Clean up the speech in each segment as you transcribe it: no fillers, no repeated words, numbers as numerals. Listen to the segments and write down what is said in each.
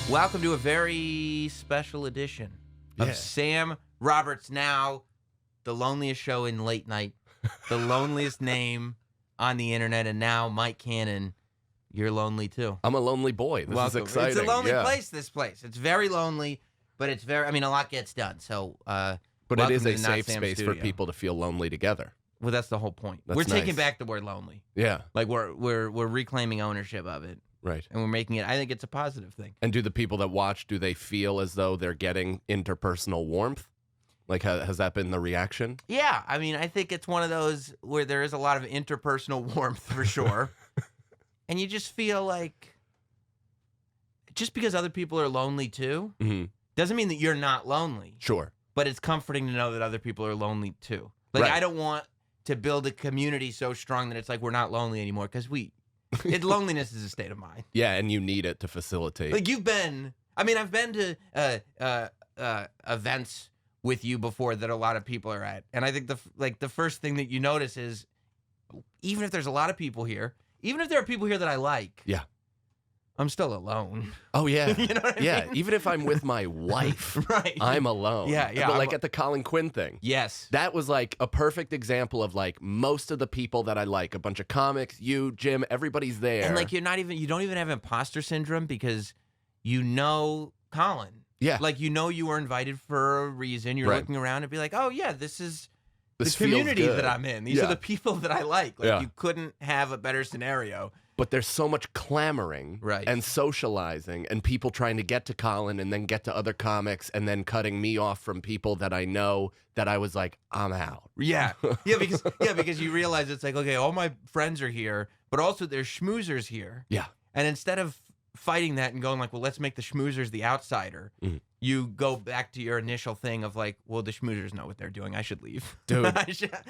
Welcome to a very special edition of Sam Roberts Now, the loneliest show in late night, the loneliest name on the internet, and now Mike Cannon, you're lonely too. I'm a lonely boy. This is exciting. It's a lonely place, this place. It's very lonely, but it's very, a lot gets done. So, but it is a safe space for people to feel lonely together. Well, that's the whole point. We're taking back the word lonely. Yeah. Like we're reclaiming ownership of it. Right. And we're making it, I think it's a positive thing. And do the people that watch, do they feel as though they're getting interpersonal warmth? Like, has that been the reaction? Yeah. I think it's one of those where there is a lot of interpersonal warmth for sure. And you just feel like, just because other people are lonely too, doesn't mean that you're not lonely. Sure. But it's comforting to know that other people are lonely too. Like, I don't want to build a community so strong that it's like we're not lonely anymore, because loneliness is a state of mind. Yeah, and you need it to facilitate. Like I've been to events with you before that a lot of people are at, and I think the first thing that you notice is, even if there's a lot of people here, even if there are people here that I like, yeah, I'm still alone. Oh yeah, you know what I mean? Even if I'm with my wife, right? I'm alone. Yeah. But like at the Colin Quinn thing, yes, that was like a perfect example of like most of the people that I like, a bunch of comics, you, Jim, everybody's there, and like you don't even have imposter syndrome because you know Colin. Yeah, like you were invited for a reason. You're looking around and be like, oh yeah, this is the community that I'm in. These are the people that I like. Like you couldn't have a better scenario. But there's so much clamoring and socializing and people trying to get to Colin and then get to other comics and then cutting me off from people that I know, that I was like, I'm out. Yeah. Because you realize it's like, okay, all my friends are here, but also there's schmoozers here. Yeah. And instead of fighting that and going like, well, let's make the schmoozers the outsider, you go back to your initial thing of like, well, the schmoozers know what they're doing. I should leave. Dude.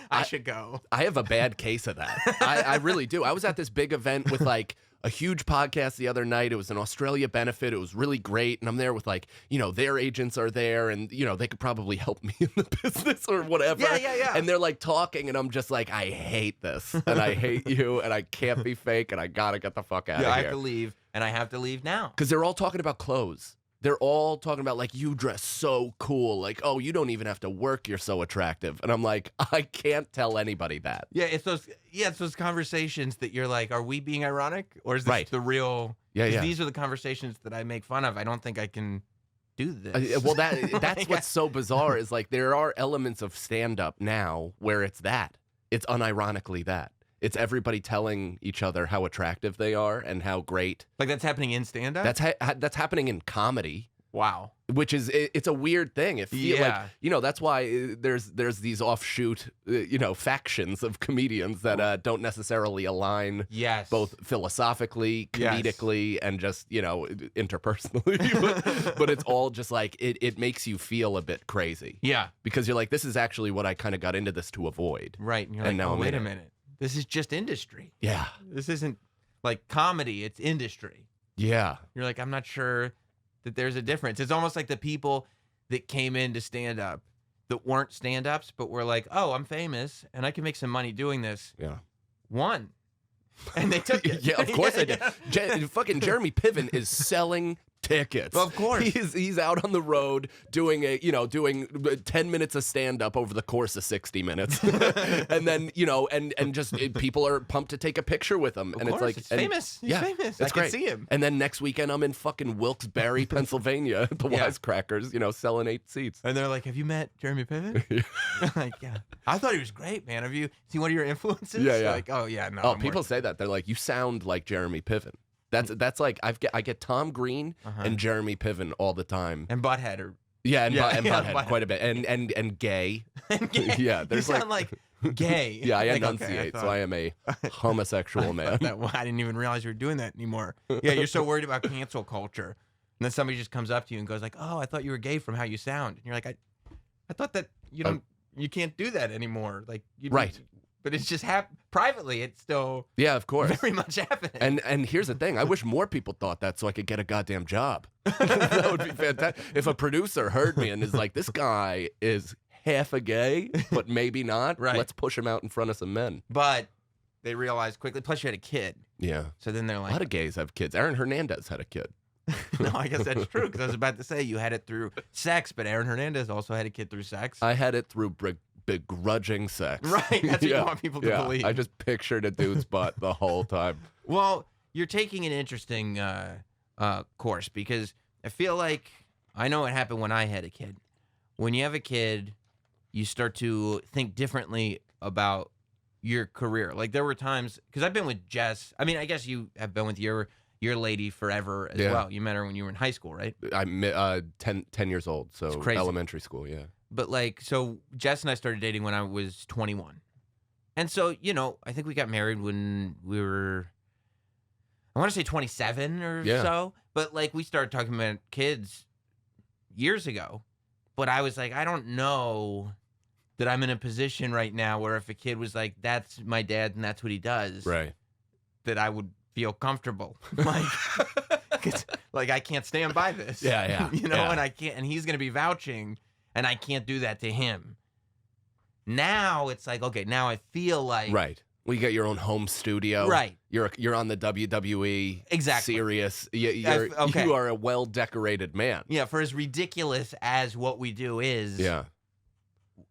I should go. I have a bad case of that. I really do. I was at this big event with like a huge podcast the other night. It was an Australia benefit. It was really great. And I'm there with like, their agents are there and, they could probably help me in the business or whatever. Yeah. And they're like talking and I'm just like, I hate this and I hate you and I can't be fake and I got to get the fuck out of here. I have to leave and I have to leave now. Because they're all talking about clothes. They're all talking about, like, you dress so cool. Like, oh, you don't even have to work. You're so attractive. And I'm like, I can't tell anybody that. Yeah, it's those conversations that you're like, are we being ironic? Or is this the real? Yeah. These are the conversations that I make fun of. I don't think I can do this. Well, that's what's so bizarre is, like, there are elements of stand-up now where it's that. It's unironically that. It's everybody telling each other how attractive they are and how great. Like that's happening in stand-up? That's happening in comedy. Wow. Which is, it's a weird thing. That's why there's these offshoot, factions of comedians that don't necessarily align both philosophically, comedically, and just, interpersonally. but it's all just like, it makes you feel a bit crazy. Yeah. Because you're like, this is actually what I kind of got into this to avoid. Right. And you're like, now wait a minute. This is just industry. Yeah. This isn't like comedy. It's industry. Yeah. You're like, I'm not sure that there's a difference. It's almost like the people that came into stand-up that weren't stand-ups, but were like, oh, I'm famous and I can make some money doing this. Yeah. One. And they took it. Yeah, of course they did. Fucking Jeremy Piven is selling tickets. Well, of course. He's out on the road doing 10 minutes of stand-up over the course of 60 minutes. And then, and just people are pumped to take a picture with him. Of course, it's like it's famous. He's famous. It's great. Can see him. And then next weekend I'm in fucking Wilkes-Barre, Pennsylvania at the Wisecrackers, selling 8 seats. And they're like, have you met Jeremy Piven? Like, yeah. I thought he was great, man. Have you seen one of your influences? Yeah. Like, oh yeah, no. Oh, people say that. They're like, you sound like Jeremy Piven. That's like I get Tom Green and Jeremy Piven all the time. And Butthead and Butthead quite a bit. And gay. And gay. Yeah, you sound like gay. Yeah, I enunciate, so I am a homosexual man. I didn't even realize you were doing that anymore. Yeah, you're so worried about cancel culture. And then somebody just comes up to you and goes like, oh, I thought you were gay from how you sound. And you're like, I thought that you can't do that anymore. Like right. But it's just privately, it's still of course very much happening. And here's the thing: I wish more people thought that so I could get a goddamn job. That would be fantastic. If a producer heard me and is like, "This guy is half a gay, but maybe not. Right. Let's push him out in front of some men." But they realized quickly. Plus, you had a kid. Yeah. So then they're like, a lot of gays have kids. Aaron Hernandez had a kid. No, I guess that's true, because I was about to say you had it through sex, but Aaron Hernandez also had a kid through sex. I had it through begrudging sex. Right, that's what you want people to believe. I just pictured a dude's butt the whole time. Well, you're taking an interesting course, because I feel like I know what happened when I had a kid. When you have a kid, you start to think differently about your career. Like, there were times, because I've been with Jess. I mean, I guess you have been with your lady forever as well. You met her when you were in high school, right? I'm 10 years old, so elementary school, yeah. But like, so Jess and I started dating when I was 21. And so, you know, I think we got married when we were, I want to say 27 or so. But like, we started talking about kids years ago. But I was like, I don't know that I'm in a position right now where if a kid was like, that's my dad and that's what he does, right, that I would feel comfortable. Like, 'cause, like, I can't stand by this. Yeah. You know, and I can't, and he's going to be vouching, and I can't do that to him. Now it's like, okay, now I feel like. Right. Well, you got your own home studio. Right. You're on the WWE. Exactly. Sirius. You are a well-decorated man. Yeah, for as ridiculous as what we do is. Yeah.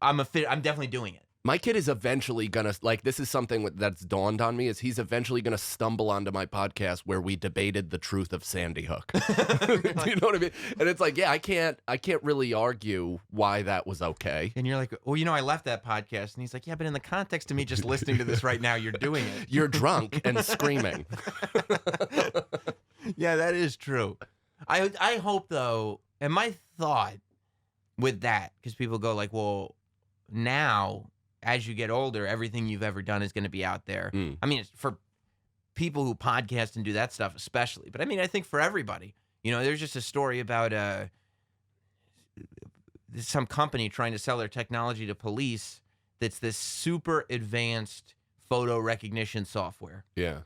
I'm definitely doing it. My kid is eventually gonna, like, this is something that's dawned on me, is he's eventually gonna stumble onto my podcast where we debated the truth of Sandy Hook. Do you know what I mean? And it's like, yeah, I can't really argue why that was okay. And you're like, well, you know, I left that podcast, and he's like, yeah, but in the context of me just listening to this right now, you're doing it. You're drunk and screaming. Yeah, that is true. I hope, though, and my thought with that, because people go like, well, now, as you get older, everything you've ever done is going to be out there. I mean, it's for people who podcast and do that stuff especially. But I mean, I think for everybody. You know, there's just a story about some company trying to sell their technology to police that's this super advanced photo recognition software. Yeah.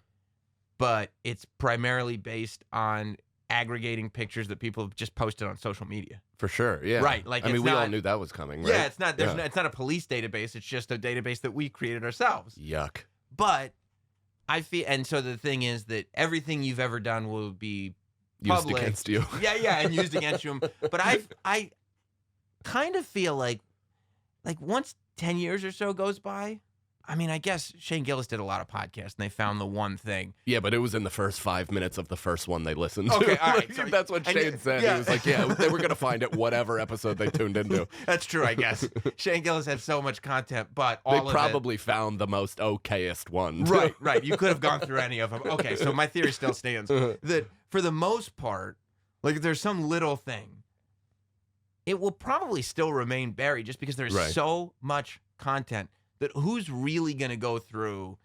But it's primarily based on aggregating pictures that people have just posted on social media. For sure, yeah. Right. Like, I mean, we all knew that was coming, right? Yeah, it's not. It's not a police database. It's just a database that we created ourselves. Yuck. But I feel, and so the thing is that everything you've ever done will be used public. Against you. Yeah, and used against you. But I kind of feel like once 10 years or so goes by, I mean, I guess Shane Gillis did a lot of podcasts, and they found the one thing. Yeah, but it was in the first 5 minutes of the first one they listened to. Okay, all right. So, that's what Shane said. Yeah. He was like, yeah, they were going to find it whatever episode they tuned into. That's true, I guess. Shane Gillis had so much content, but all they probably found the most okayest one. Right. You could have gone through any of them. Okay, so my theory still stands that for the most part, like, if there's some little thing, it will probably still remain buried just because there's so much content. That who's really going to go through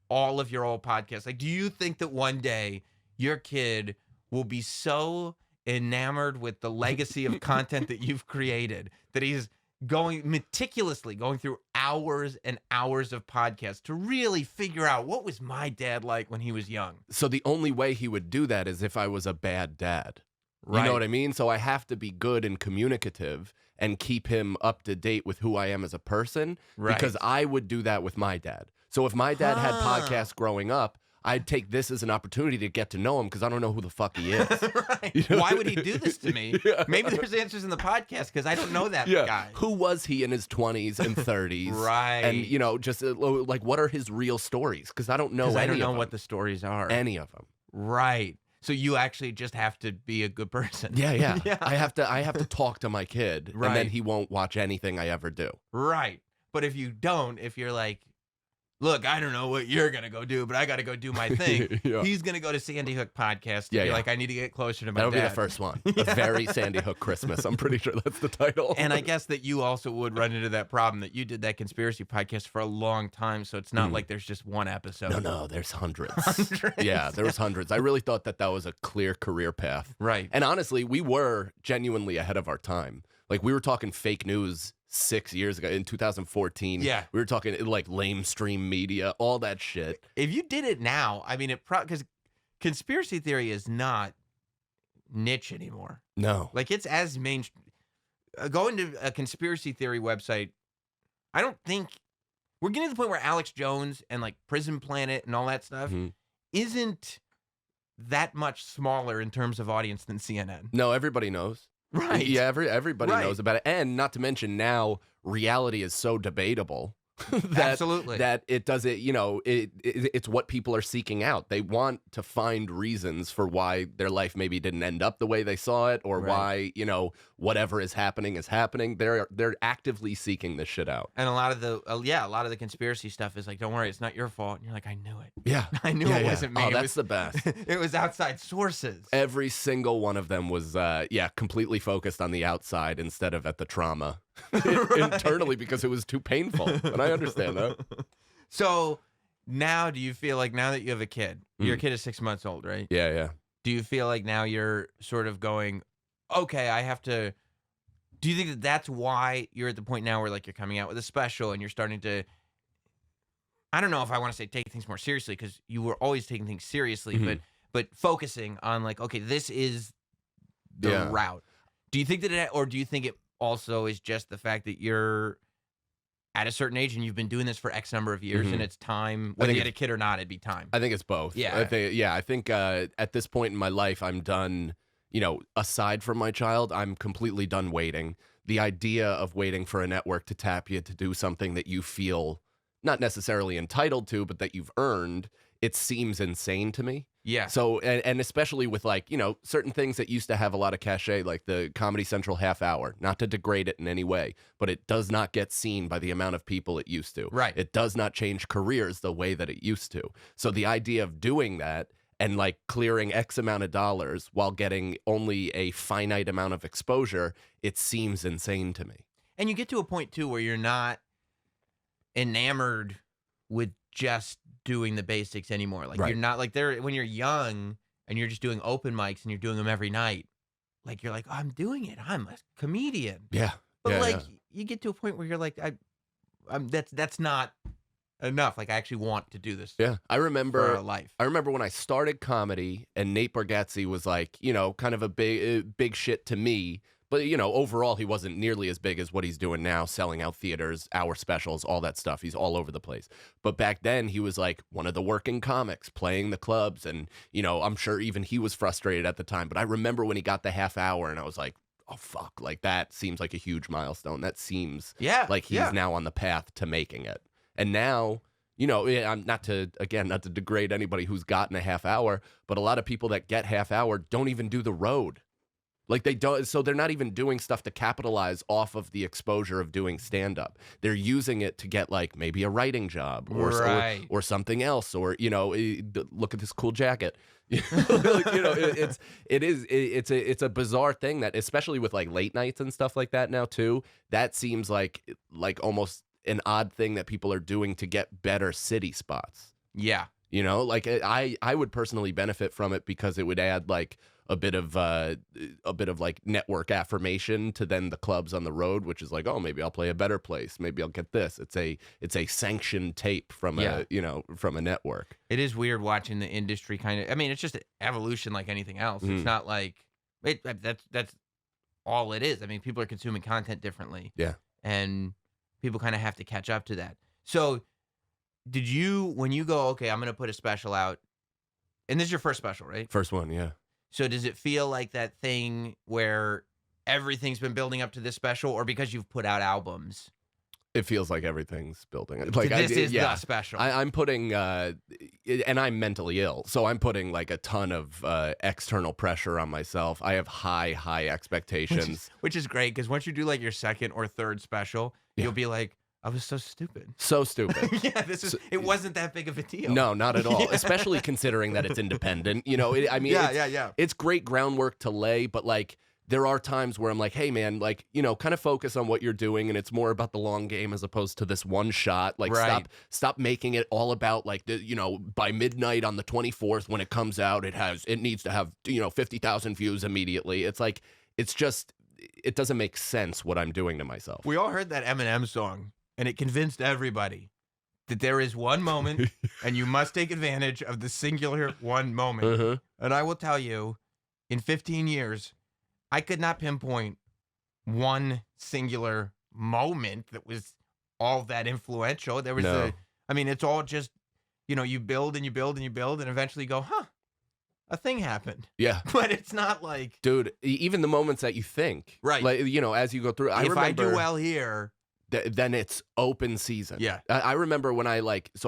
all of your old podcasts? Like, do you think that one day your kid will be so enamored with the legacy of content that you've created that he's meticulously going through hours and hours of podcasts to really figure out what was my dad like when he was young? So the only way he would do that is if I was a bad dad. Right. You know what I mean? So I have to be good and communicative and keep him up to date with who I am as a person, because I would do that with my dad. So if my dad had podcasts growing up, I'd take this as an opportunity to get to know him, because I don't know who the fuck he is. Right. You know? Why would he do this to me? Maybe there's answers in the podcast, because I don't know that guy. Who was he in his 20s and 30s? Right. And, you know, just like, what are his real stories? Because I don't know any I don't know of them. what the stories are. Any of them. Right. So you actually just have to be a good person. Yeah. I have to talk to my kid, and then he won't watch anything I ever do. Right. But if you don't, if you're like, look, I don't know what you're going to go do, but I got to go do my thing. He's going to go to Sandy Hook podcast and be like, I need to get closer to my dad. That'll be the first one. A very Sandy Hook Christmas. I'm pretty sure that's the title. And I guess that you also would run into that problem that you did that conspiracy podcast for a long time, so it's not like there's just one episode. No, there's hundreds. Yeah, there was hundreds. I really thought that was a clear career path. Right. And honestly, we were genuinely ahead of our time. Like, we were talking fake news 6 years ago in 2014. Yeah. We were talking like lamestream media, all that shit. If you did it now, I mean, because conspiracy theory is not niche anymore. No. Like, it's as mainstream. Going to a conspiracy theory website, I don't think we're getting to the point where Alex Jones and like Prison Planet and all that stuff isn't that much smaller in terms of audience than CNN. No, everybody knows. Right. Yeah, everybody Right. knows about it. And not to mention now, reality is so debatable Absolutely. that it doesn't, it's what people are seeking out. They want to find reasons for why their life maybe didn't end up the way they saw it, or Right. why, whatever is happening is happening. They're actively seeking this shit out. And a lot of the conspiracy stuff is like, don't worry, it's not your fault. And you're like, I knew it. Yeah. I knew it wasn't me. Oh, It that's was- the best. It was outside sources. Every single one of them was, completely focused on the outside instead of at the trauma internally because it was too painful. And I understand that. So now do you feel like now that you have a kid, your kid is 6 months old, right? Yeah, yeah. Do you feel like now you're sort of going, okay, I have to, do you think that that's why you're at the point now where like you're coming out with a special and you're starting to, I don't know if I want to say take things more seriously because you were always taking things seriously, but focusing on like, okay, this is the route. Do you think that or do you think it also is just the fact that you're at a certain age and you've been doing this for X number of years and it's time, whether you had a kid or not, it'd be time? I think it's both. Yeah. I think at this point in my life, I'm done, aside from my child, I'm completely done waiting. The idea of waiting for a network to tap you to do something that you feel not necessarily entitled to, but that you've earned, it seems insane to me. Yeah. So, and especially with like, certain things that used to have a lot of cachet, like the Comedy Central half hour, not to degrade it in any way, but it does not get seen by the amount of people it used to. Right. It does not change careers the way that it used to. So the idea of doing that and like clearing X amount of dollars while getting only a finite amount of exposure, it seems insane to me. And you get to a point too where you're not enamored with just doing the basics anymore. Like you're not like there when you're young and you're just doing open mics and you're doing them every night. Like you're like, oh, I'm doing it. I'm a comedian. Yeah. But you get to a point where you're like, that's not enough. Like I actually want to do this. Yeah. I remember for a life. I remember when I started comedy and Nate Bargatze was like, kind of a big shit to me. But, overall, he wasn't nearly as big as what he's doing now, selling out theaters, hour specials, all that stuff. He's all over the place. But back then, he was like one of the working comics playing the clubs. And, I'm sure even he was frustrated at the time. But I remember when he got the half hour and I was like, oh, fuck, like that seems like a huge milestone. That seems like he's now on the path to making it. And now, I'm not to degrade anybody who's gotten a half hour, but a lot of people that get half hour don't even do the road. Like they don't, so they're not even doing stuff to capitalize off of the exposure of doing stand-up. They're using it to get like maybe a writing job or something else, or look at this cool jacket. It's a bizarre thing that, especially with like late nights and stuff like that now too. That seems like almost an odd thing that people are doing to get better city spots. Yeah. Like I would personally benefit from it because it would add like a bit of like network affirmation to then the clubs on the road, which is like, oh, maybe I'll play a better place. Maybe I'll get this. It's a sanctioned tape from from a network. It is weird watching the industry kind of, I mean, it's just evolution like anything else. It's not like, that's all it is. I mean, people are consuming content differently. Yeah. And people kind of have to catch up to that. So did you, when you go, okay, I'm going to put a special out, and this is your first special, right? First one, yeah. So does it feel like that thing where everything's been building up to this special, or because you've put out albums? It feels like everything's building. Like this is the special. I'm putting, and I'm mentally ill, so I'm putting like a ton of external pressure on myself. I have high expectations, which is great because once you do like your second or third special, you'll be like, I was so stupid. So stupid. Yeah, it wasn't that big of a deal. No, not at all. Especially considering that it's independent. It's great groundwork to lay, but like there are times where I'm like, hey man, like, kind of focus on what you're doing, and it's more about the long game as opposed to this one shot. Like stop making it all about like by midnight on the 24th when it comes out, it needs to have 50,000 views immediately. It's like it doesn't make sense what I'm doing to myself. We all heard that Eminem song. And it convinced everybody that there is one moment and you must take advantage of the singular one moment. And I will tell you, in 15 years, I could not pinpoint one singular moment that was all that influential. There was it's all just, you build and you build and you build and eventually you go, huh, a thing happened. Yeah. But it's not like, dude, even the moments that you think, right? Like, you know, as you go through, if I do well here, then it's open season. Yeah. I remember when I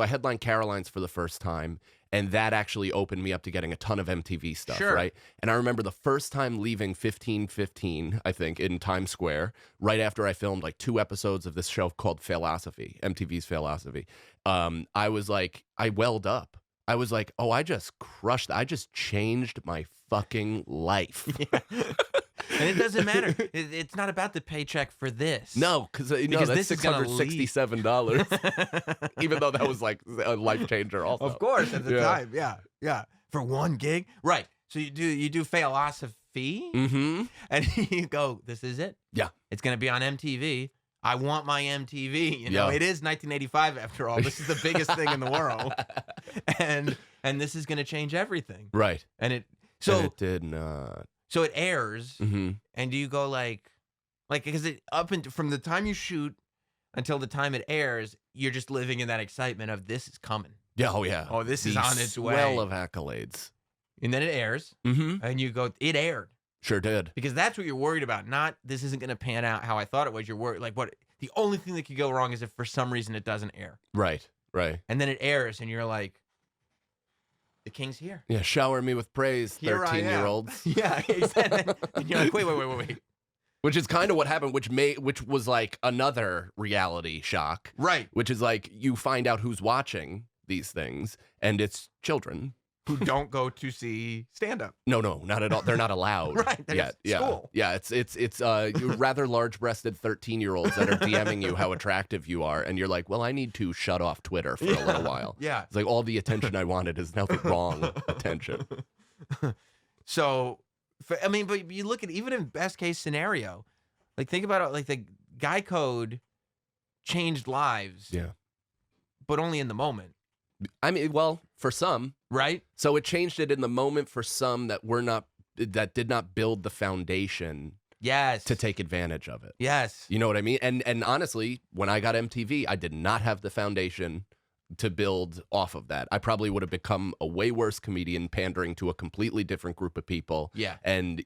headlined Caroline's for the first time, and that actually opened me up to getting a ton of MTV stuff, Sure. right? And I remember the first time leaving 1515, I think, in Times Square, right after I filmed like 2 episodes of this show called Philosophy, MTV's Philosophy. I was like, I welled up. I was like, oh, I just crushed. I just changed my fucking life. Yeah. And it doesn't matter. It's not about the paycheck for this. No, because that's $667. Even though that was like a life changer also. Of course, at the time. Yeah. For 1 gig. Right. So you do Philosophy, and you go, this is it. Yeah. It's going to be on MTV. I want my MTV. You know, It is 1985 after all. This is the biggest thing in the world. And this is going to change everything. Right. And it did not. So it airs, and do you go like because from the time you shoot until the time it airs, you're just living in that excitement of this is coming. Yeah, oh yeah. Oh, this is on its way. Swell of accolades. And then it airs, and you go, it aired. Sure did. Because that's what you're worried about. Not this isn't going to pan out how I thought it was. You're worried what the only thing that could go wrong is if for some reason it doesn't air. Right. And then it airs, and you're like, the king's here. Yeah, shower me with praise, 13-year-olds. Yeah, exactly. And you're like, wait. Which is kind of what happened, which was like another reality shock. Right. Which is like you find out who's watching these things, and it's children. Who don't go to see stand-up. No, not at all. They're not allowed. Right. School. Yeah, it's rather large-breasted 13-year-olds that are DMing you how attractive you are, and you're like, well, I need to shut off Twitter for a little while. Yeah. It's like all the attention I wanted is now the wrong attention. So, but you look at even in best case scenario, like think about it, like the Guy Code changed lives. Yeah. But only in the moment. I mean, well, for some, right? So it changed it in the moment for some that did not build the foundation. Yes. To take advantage of it. Yes. You know what I mean? And honestly, when I got MTV, I did not have the foundation to build off of that. I probably would have become a way worse comedian, pandering to a completely different group of people. Yeah. And,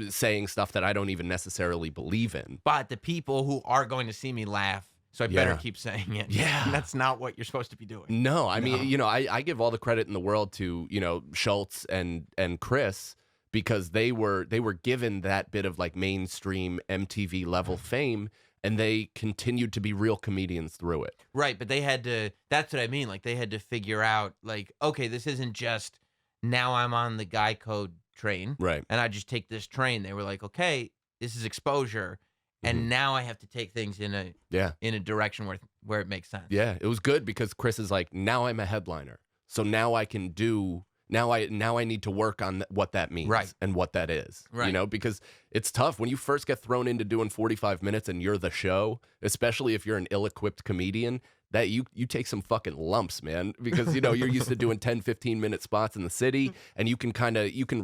saying stuff that I don't even necessarily believe in. But the people who are going to see me laugh, so I better keep saying it. Yeah. And that's not what you're supposed to be doing. No, I mean, I give all the credit in the world to, Schultz and Chris, because they were given that bit of like mainstream MTV level fame, and they continued to be real comedians through it. Right, but they had to, that's what I mean, like they had to figure out like, okay, this isn't just now I'm on the Guy Code train. Right. And I just take this train. They were like, okay, this is exposure. And now I have to take things in a direction where it makes sense. Yeah, it was good because Chris is like, now I'm a headliner, so now I can do. Now I need to work on what that means, right, and what that is, right. Because it's tough when you first get thrown into doing 45 minutes and you're the show, especially if you're an ill-equipped comedian. That you take some fucking lumps, man, because you're used to doing 10, 15-minute spots in the city, and you can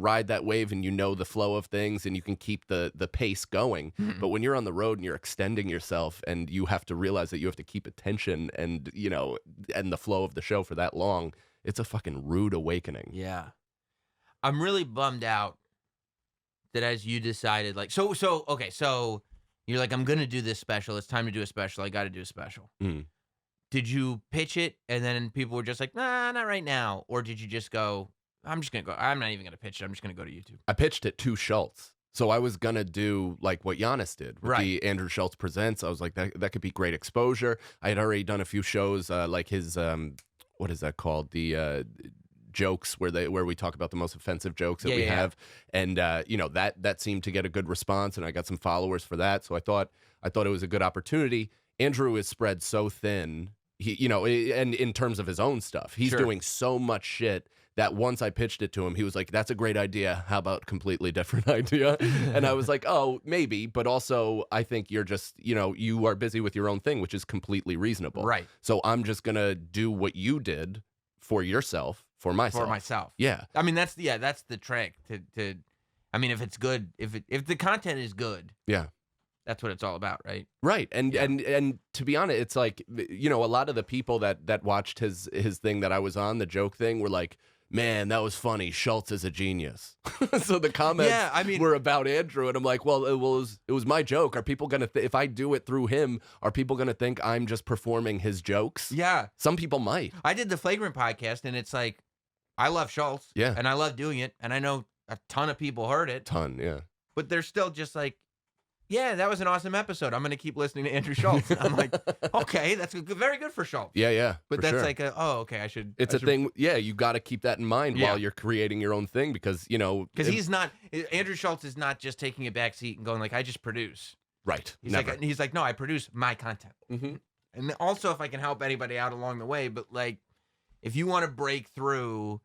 ride that wave, and the flow of things, and you can keep the pace going. But when you're on the road and you're extending yourself, and you have to realize that you have to keep attention and and the flow of the show for that long, it's a fucking rude awakening. Yeah, I'm really bummed out that as you decided, like, so you're like, I'm gonna do this special. It's time to do a special. I got to do a special. Did you pitch it and then people were just like, nah, not right now? Or did you just go, I'm just going to go, I'm not even going to pitch it. I'm just going to go to YouTube. I pitched it to Schultz. So I was going to do like what Giannis did with the Andrew Schultz Presents. I was like, that could be great exposure. I had already done a few shows like his, what is that called? The jokes where we talk about the most offensive jokes that we have. And, that seemed to get a good response, and I got some followers for that. So I thought it was a good opportunity. Andrew is spread so thin. He, and in terms of his own stuff, he's doing so much shit that once I pitched it to him, he was like, that's a great idea. How about completely different idea? And I was like, oh, maybe. But also, I think you're just, you are busy with your own thing, which is completely reasonable. Right. So I'm just going to do what you did for yourself, for myself. For myself. Yeah. I mean, that's the trick to I mean, if it's good, if the content is good. Yeah. That's what it's all about, right? Right. And to be honest, it's like, a lot of the people that watched his thing that I was on, the joke thing, were like, man, that was funny. Schultz is a genius. So the comments were about Andrew, and I'm like, well, it was my joke. Are people gonna if I do it through him, are people gonna think I'm just performing his jokes? Yeah, some people might. I did the Flagrant podcast, and it's like, I love Schultz, and I love doing it, and I know a ton of people heard it, yeah, but they're still just like, yeah, that was an awesome episode. I'm going to keep listening to Andrew Schultz. I'm like, okay, that's very good for Schultz. Yeah. But that's like, okay, I should. It's a thing. Yeah, you got to keep that in mind while you're creating your own thing because, Andrew Schultz is not just taking a back seat and going like, I just produce. Right. He's like, no, I produce my content. Mm-hmm. And also if I can help anybody out along the way, but like, if you want to break through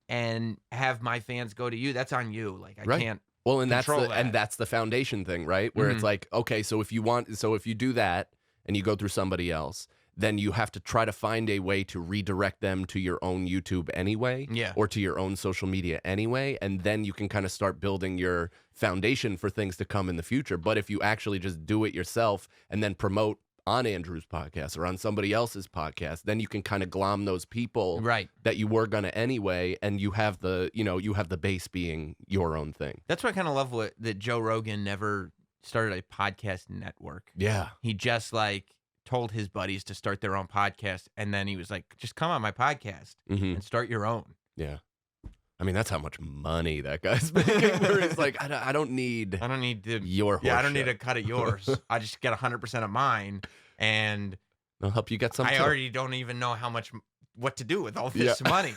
and have my fans go to you, that's on you. Like, I can't. Well, and that's the foundation thing, right? Where it's like, okay, so if you do that and you go through somebody else, then you have to try to find a way to redirect them to your own YouTube anyway, or to your own social media anyway, and then you can kind of start building your foundation for things to come in the future. But if you actually just do it yourself and then promote on Andrew's podcast or on somebody else's podcast, then you can kind of glom those people that you were gonna anyway, and you have the base being your own thing. That's why I kind of love that Joe Rogan never started a podcast network. Yeah, he just like told his buddies to start their own podcast, and then he was like, just come on my podcast and start your own. Yeah. I mean, that's how much money that guy's making. Where it's like, I don't need your horse I don't need a cut of yours. I just get 100% of mine, and I'll help you get some. I already don't even know what to do with all this money.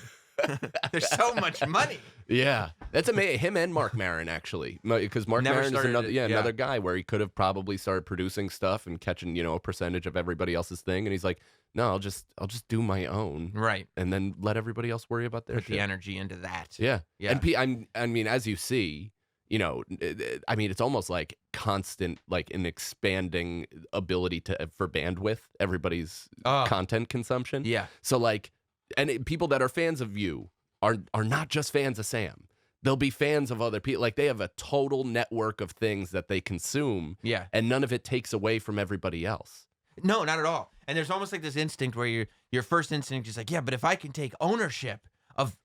There's so much money. Yeah, that's amazing. Him and Mark Maron, actually, because Mark Maron is another guy where he could have probably started producing stuff and catching a percentage of everybody else's thing, and he's like, no, I'll just do my own, and then let everybody else worry about their Put the energy into that. Yeah. And I mean, as you see, I mean, it's almost like constant, like an expanding ability for bandwidth, everybody's content consumption. Yeah. So like. And people that are fans of you are not just fans of Sam. They'll be fans of other people. Like, they have a total network of things that they consume. Yeah. And none of it takes away from everybody else. No, not at all. And there's almost like this instinct where your first instinct is like, yeah, but if I can take ownership of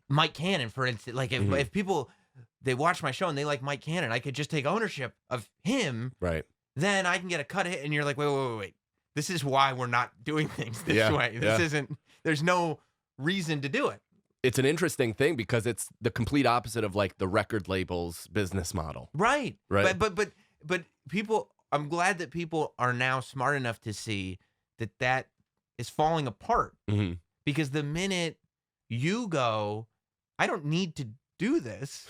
Mike Cannon, for instance, like if people, they watch my show and they like Mike Cannon, I could just take ownership of him. Right. Then I can get a cut hit. And you're like, wait. This is why we're not doing things this way. This isn't. There's no reason to do it. It's an interesting thing because it's the complete opposite of like the record label's business model. Right. But people, I'm glad that people are now smart enough to see that is falling apart. Mm-hmm. Because the minute you go, I don't need to do this,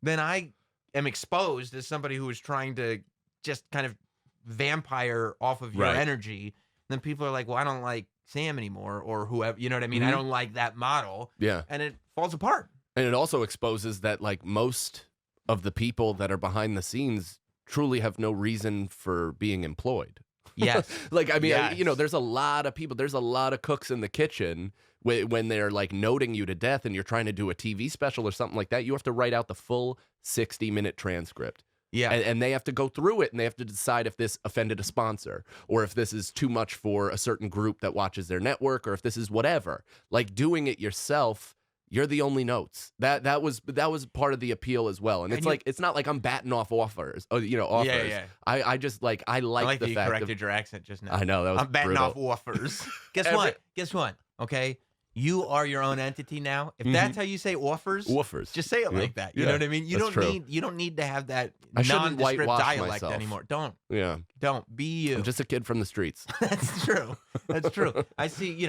then I am exposed as somebody who is trying to just kind of vampire off of your energy. Then people are like, well, I don't like Sam anymore, or whoever, you know what I mean? I don't like that model. Yeah. And it falls apart. And it also exposes that like most of the people that are behind the scenes truly have no reason for being employed. Yes. Like, I mean, there's a lot of people, there's a lot of cooks in the kitchen when they're like noting you to death and you're trying to do a TV special or something like that. You have to write out the full 60-minute transcript. Yeah. And they have to go through it and they have to decide if this offended a sponsor or if this is too much for a certain group that watches their network or if this is whatever. Like, doing it yourself, you're the only notes. That was part of the appeal as well. And it's not like I'm batting off offers. Yeah. I just like I like the that you fact corrected your accent just now. I know that was I'm batting brutal. off offers. Guess what? Okay. You are your own entity now. If that's how you say offers, just say it like that. You know what I mean? You don't need to have that nondescript dialect anymore. Don't be you. I'm just a kid from the streets. That's true. I see,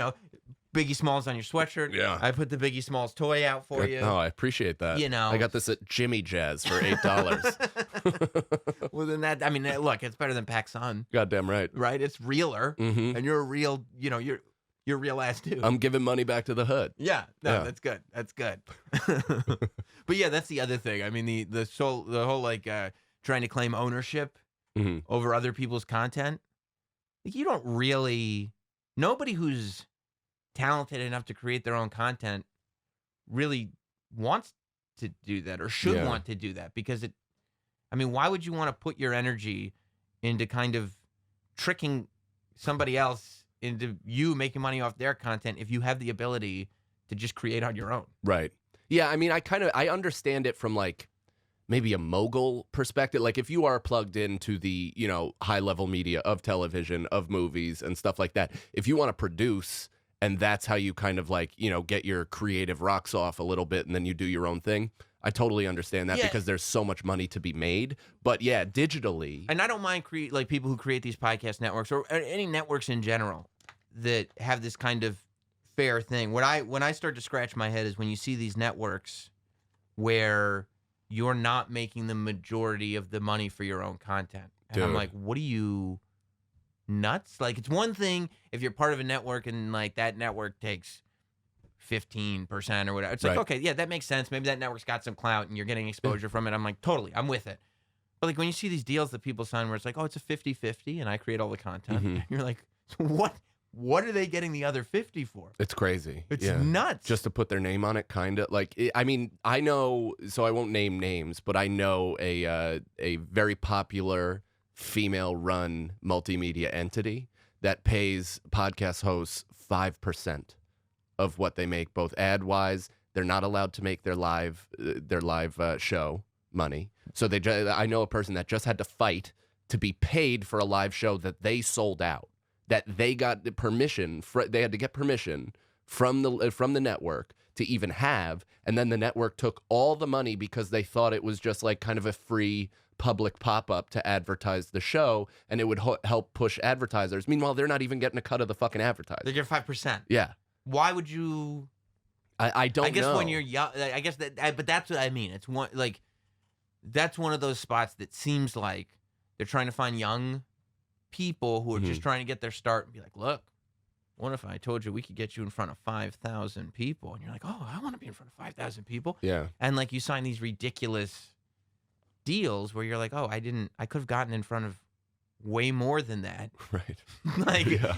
Biggie Smalls on your sweatshirt. Yeah. I put the Biggie Smalls toy out for you. Oh, I appreciate that. I got this at Jimmy Jazz for $8. Well, then that, I mean, look, it's better than PacSun. Goddamn right. Right? It's realer. Mm-hmm. And you're a real, you're a real ass too. I'm giving money back to the hood. Yeah, that's good. That's good. But yeah, that's the other thing. I mean, the whole like trying to claim ownership over other people's content. Like, you don't really. Nobody who's talented enough to create their own content really wants to do that or should want to do that, because why would you want to put your energy into kind of tricking somebody else into you making money off their content if you have the ability to just create on your own. Right. Yeah, I mean, I understand it from like maybe a mogul perspective. Like if you are plugged into the, high level media of television, of movies and stuff like that, if you want to produce and that's how you kind of like, get your creative rocks off a little bit and then you do your own thing, I totally understand that because there's so much money to be made. But yeah, digitally. And I don't mind like people who create these podcast networks or any networks in general that have this kind of fair thing. When I start to scratch my head is when you see these networks where you're not making the majority of the money for your own content. And I'm like, what are you, nuts? Like, it's one thing if you're part of a network and like that network takes 15% or whatever. It's like, okay, yeah, that makes sense. Maybe that network's got some clout and you're getting exposure from it. I'm like, totally, I'm with it. But like when you see these deals that people sign where it's like, oh, it's a 50-50 and I create all the content. You're like, what are they getting the other 50 for? It's crazy. It's nuts. Just to put their name on it, kind of. Like, I mean, I know, so I won't name names, but I know a very popular female-run multimedia entity that pays podcast hosts 5% of what they make, both ad-wise. They're not allowed to make their live show money. So I know a person that just had to fight to be paid for a live show that they sold out. That they got the permission, they had to get permission from the network to even have, and then the network took all the money because they thought it was just like kind of a free public pop-up to advertise the show, and it would help push advertisers. Meanwhile, they're not even getting a cut of the fucking advertising. They get 5%. Yeah. Why would you? I don't know. I guess when you're young, I guess but that's what I mean. It's that's one of those spots that seems like they're trying to find young people who are just trying to get their start and be like, look, what if I told you we could get you in front of 5,000 people? And you're like, oh, I want to be in front of 5,000 people. Yeah. And like you sign these ridiculous deals where you're like, oh, I could have gotten in front of way more than that. Right.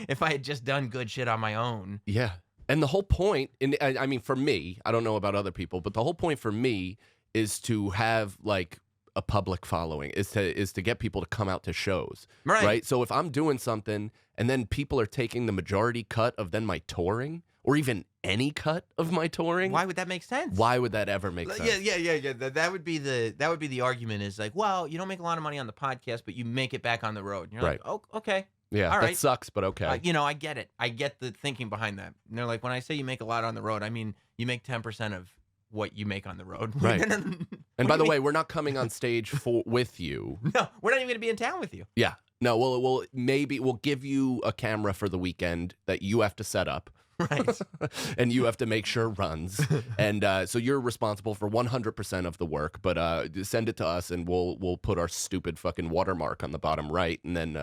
If I had just done good shit on my own. Yeah. And the whole point, I mean, for me, I don't know about other people, but the whole point for me is to have like a public following, is to get people to come out to shows, right? So if I'm doing something and then people are taking the majority cut of then my touring, or even any cut of my touring, why would that make sense? Why would that ever make sense? Yeah. That would be the argument is like, well, you don't make a lot of money on the podcast, but you make it back on the road. And you're like, oh, okay. Yeah, all right. That sucks, but okay. I get it. I get the thinking behind that. And they're like, when I say you make a lot on the road, I mean you make 10% of what you make on the road. Right. And by the way, we're not coming on stage with you. No, we're not even going to be in town with you. Yeah. No, we'll give you a camera for the weekend that you have to set up. Right. And you have to make sure it runs. And so you're responsible for 100% of the work, but send it to us and we'll put our stupid fucking watermark on the bottom right. And then,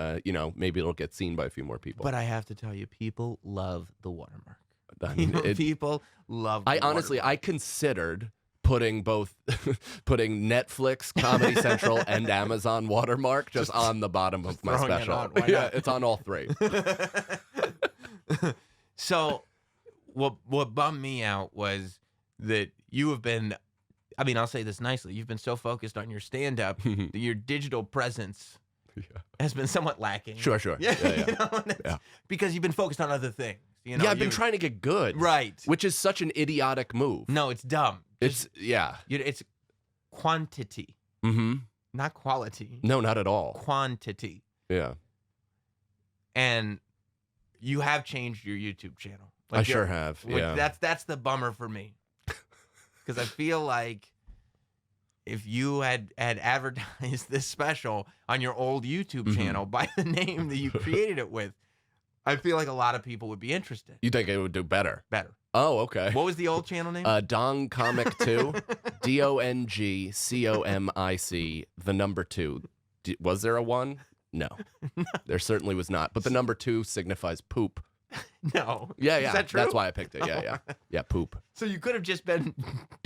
maybe it'll get seen by a few more people. But I have to tell you, people love the watermark. I mean, people love the honestly, I considered putting Netflix, Comedy Central, and Amazon watermark just on the bottom of my special. Yeah, it's on all three. So what bummed me out was that you have been, I mean, I'll say this nicely, you've been so focused on your stand-up that your digital presence has been somewhat lacking. Sure. Yeah. Because you've been focused on other things. I've been trying to get good. Right. Which is such an idiotic move. No, it's dumb. It's quantity. Not quality. No, not at all. Quantity. Yeah. And you have changed your YouTube channel. I sure have. Yeah. That's the bummer for me. Because I feel like if you had advertised this special on your old YouTube channel by the name that you created it with, I feel like a lot of people would be interested. You think it would do better? Better. Oh, okay. What was the old channel name? Dong Comic 2. DONGCOMIC, the number 2. Was there a 1? No. There certainly was not. But the number 2 signifies poop. No. Yeah. Is that true? That's why I picked it. Yeah. Yeah, poop. So you could have just been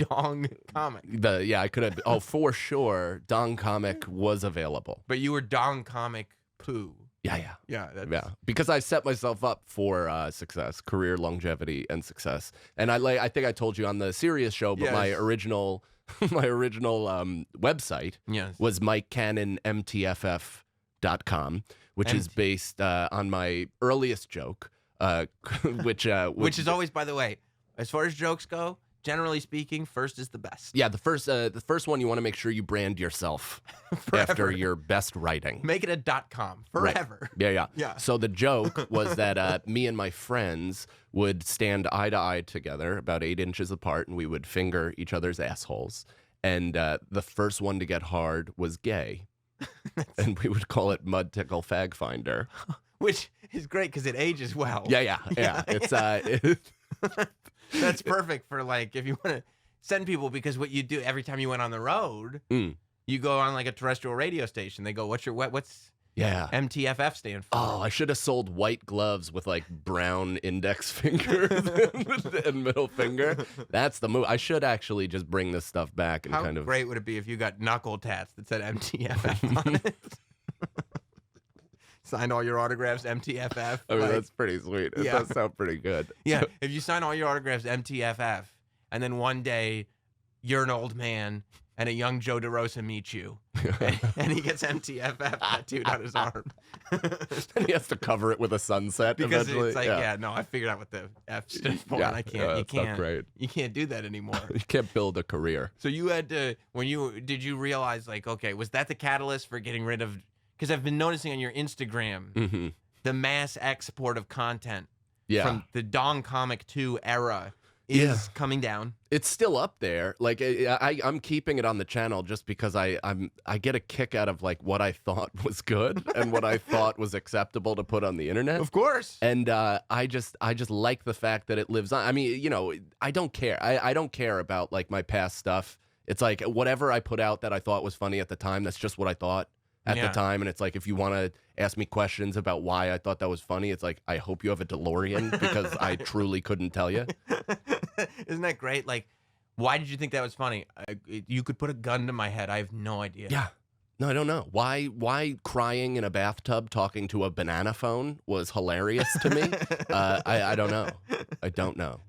Dong Comic. I could have. Oh, for sure. Dong Comic was available. But you were Dong Comic Poo. Yeah. Yeah. Because I set myself up for success, career longevity, and success. And I think I told you on the Sirius show, but my original website was MikeCannonMTFF.com, which is based on my earliest joke, which is always, by the way, as far as jokes go, generally speaking, first is the best. Yeah, the first one you want to make sure you brand yourself after your best writing. Make it a .com forever. Right. Yeah. Yeah. So the joke was that me and my friends would stand eye to eye together, about 8 inches apart, and we would finger each other's assholes. And the first one to get hard was gay. And we would call it Mud Tickle Fag Finder. Which is great because it ages well. Yeah. It's That's perfect for like if you want to send people, because what you do every time you went on the road, you go on like a terrestrial radio station. They go, what's MTFF stand for? Oh, I should have sold white gloves with like brown index fingers and middle finger. That's the move. I should actually just bring this stuff back and How great would it be if you got knuckle tats that said MTFF on it? Signed all your autographs, MTFF. I mean, that's pretty sweet. It does sound pretty good. Yeah, if you sign all your autographs, MTFF, and then one day you're an old man and a young Joe DeRosa meets you, and he gets MTFF tattooed on his arm. And he has to cover it with a sunset because eventually. It's like, I figured out what the F stood for, and I can't. You can't do that anymore. You can't build a career. So you had to, did you realize, like, okay, was that the catalyst for getting rid of? Because I've been noticing on your Instagram, the mass export of content from the Dong Comic 2 era is coming down. It's still up there. Like I'm keeping it on the channel just because I get a kick out of like what I thought was good and what I thought was acceptable to put on the internet. Of course. And I just like the fact that it lives on. I mean, I don't care. I don't care about like my past stuff. It's like whatever I put out that I thought was funny at the time, that's just what I thought at the time. And it's like, if you want to ask me questions about why I thought that was funny, it's like, I hope you have a DeLorean because I truly couldn't tell you. Isn't that great? Like, why did you think that was funny? You could put a gun to my head. I have no idea. Yeah. No, I don't know. Why crying in a bathtub talking to a banana phone was hilarious to me. I don't know. I don't know.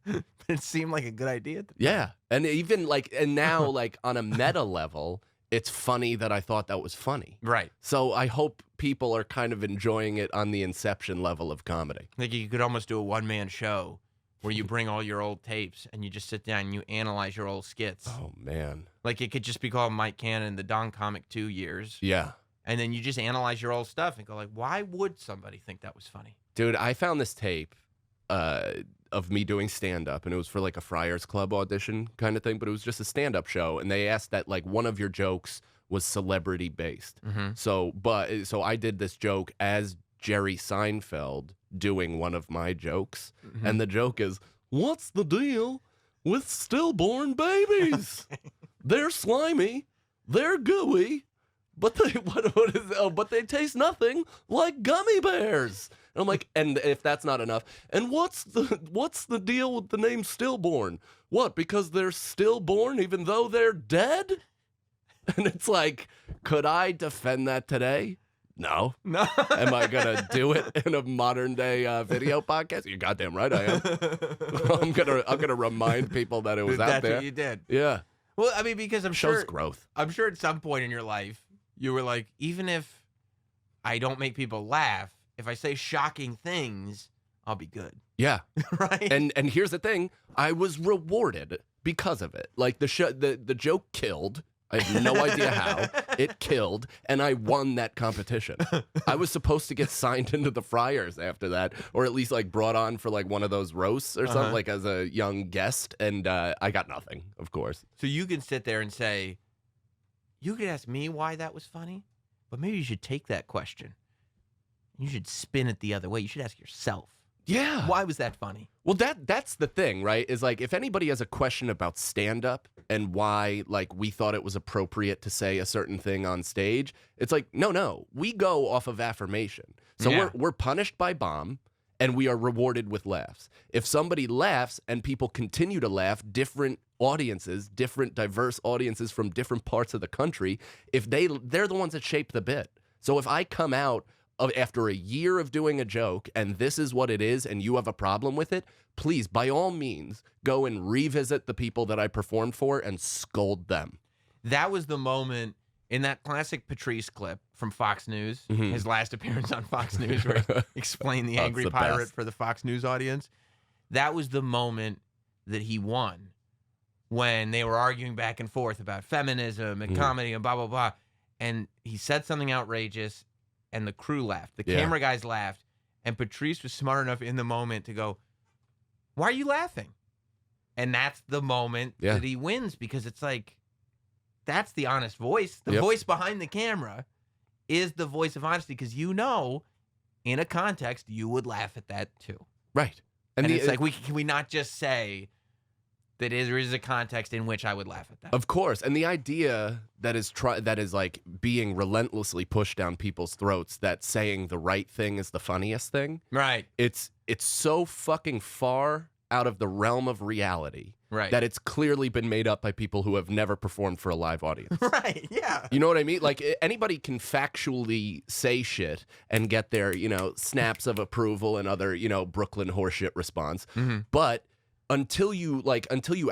But it seemed like a good idea. Yeah. And even like, and now like on a meta level, it's funny that I thought that was funny. Right. So I hope people are kind of enjoying it on the Inception level of comedy. Like you could almost do a one-man show where you bring all your old tapes and you just sit down and you analyze your old skits. Oh, man. Like it could just be called Mike Cannon, the Don Comic 2 years. Yeah. And then you just analyze your old stuff and go like, why would somebody think that was funny? Dude, I found this tape of me doing stand-up, and it was for like a Friars Club audition kind of thing, but it was just a stand-up show, and they asked that like one of your jokes was celebrity-based. So I did this joke as Jerry Seinfeld doing one of my jokes, and the joke is, what's the deal with stillborn babies? They're slimy, they're gooey, but they taste nothing like gummy bears. And I'm like, and if that's not enough, and what's the deal with the name stillborn? What, because they're stillborn even though they're dead? And it's like, could I defend that today? No. Am I gonna do it in a modern day video podcast? You're goddamn right I am. I'm gonna remind people that it was out there. That's what you did. Yeah. Well, I mean, because Shows growth. I'm sure at some point in your life you were like, even if I don't make people laugh, if I say shocking things, I'll be good. Yeah. Right. And here's the thing, I was rewarded because of it. Like the joke killed. I have no idea how. It killed, and I won that competition. I was supposed to get signed into the Friars after that, or at least like brought on for like one of those roasts or something, like as a young guest, and I got nothing, of course. So you can sit there and say, you could ask me why that was funny, but maybe you should take that question. You should spin it the other way. You should ask yourself. Yeah. Why was that funny? Well, that's the thing, right? Is like if anybody has a question about stand-up and why like we thought it was appropriate to say a certain thing on stage, it's like, no. We go off of affirmation. So we're punished by bomb and we are rewarded with laughs. If somebody laughs and people continue to laugh, different audiences, different diverse audiences from different parts of the country, if they're the ones that shape the bit. So if I come out after a year of doing a joke and this is what it is and you have a problem with it, please, by all means, go and revisit the people that I performed for and scold them. That was the moment in that classic Patrice clip from Fox News, his last appearance on Fox News, where he explained the angry pirate for the Fox News audience. That was the moment that he won when they were arguing back and forth about feminism and comedy and blah, blah, blah. And he said something outrageous, and the crew laughed. The camera guys laughed, and Patrice was smart enough in the moment to go, why are you laughing? And that's the moment that he wins, because it's like, that's the honest voice. The voice behind the camera is the voice of honesty, because in a context, you would laugh at that too. Right. And it's like, can we not just say that there is a context in which I would laugh at that? Of course. And the idea that is like being relentlessly pushed down people's throats, that saying the right thing is the funniest thing. Right. It's so fucking far out of the realm of reality that it's clearly been made up by people who have never performed for a live audience. Right, yeah. You know what I mean? Like, anybody can factually say shit and get their, snaps of approval and other, Brooklyn horseshit response. But until you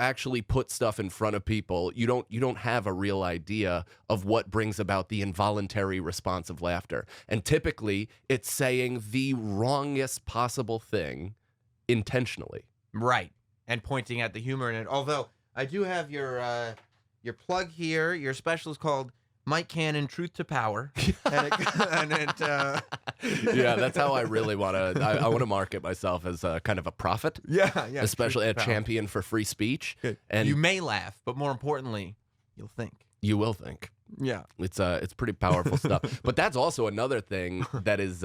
actually put stuff in front of people, you don't have a real idea of what brings about the involuntary response of laughter. And typically, it's saying the wrongest possible thing intentionally. Right. And pointing at the humor in it. Although I do have your plug here. Your special is called Mike Cannon, Truth to Power. Yeah, that's how I really want to. I want to market myself as a kind of a prophet. Yeah. Especially a champion for free speech. And you may laugh, but more importantly, you'll think. You will think. Yeah, it's pretty powerful stuff. But that's also another thing that is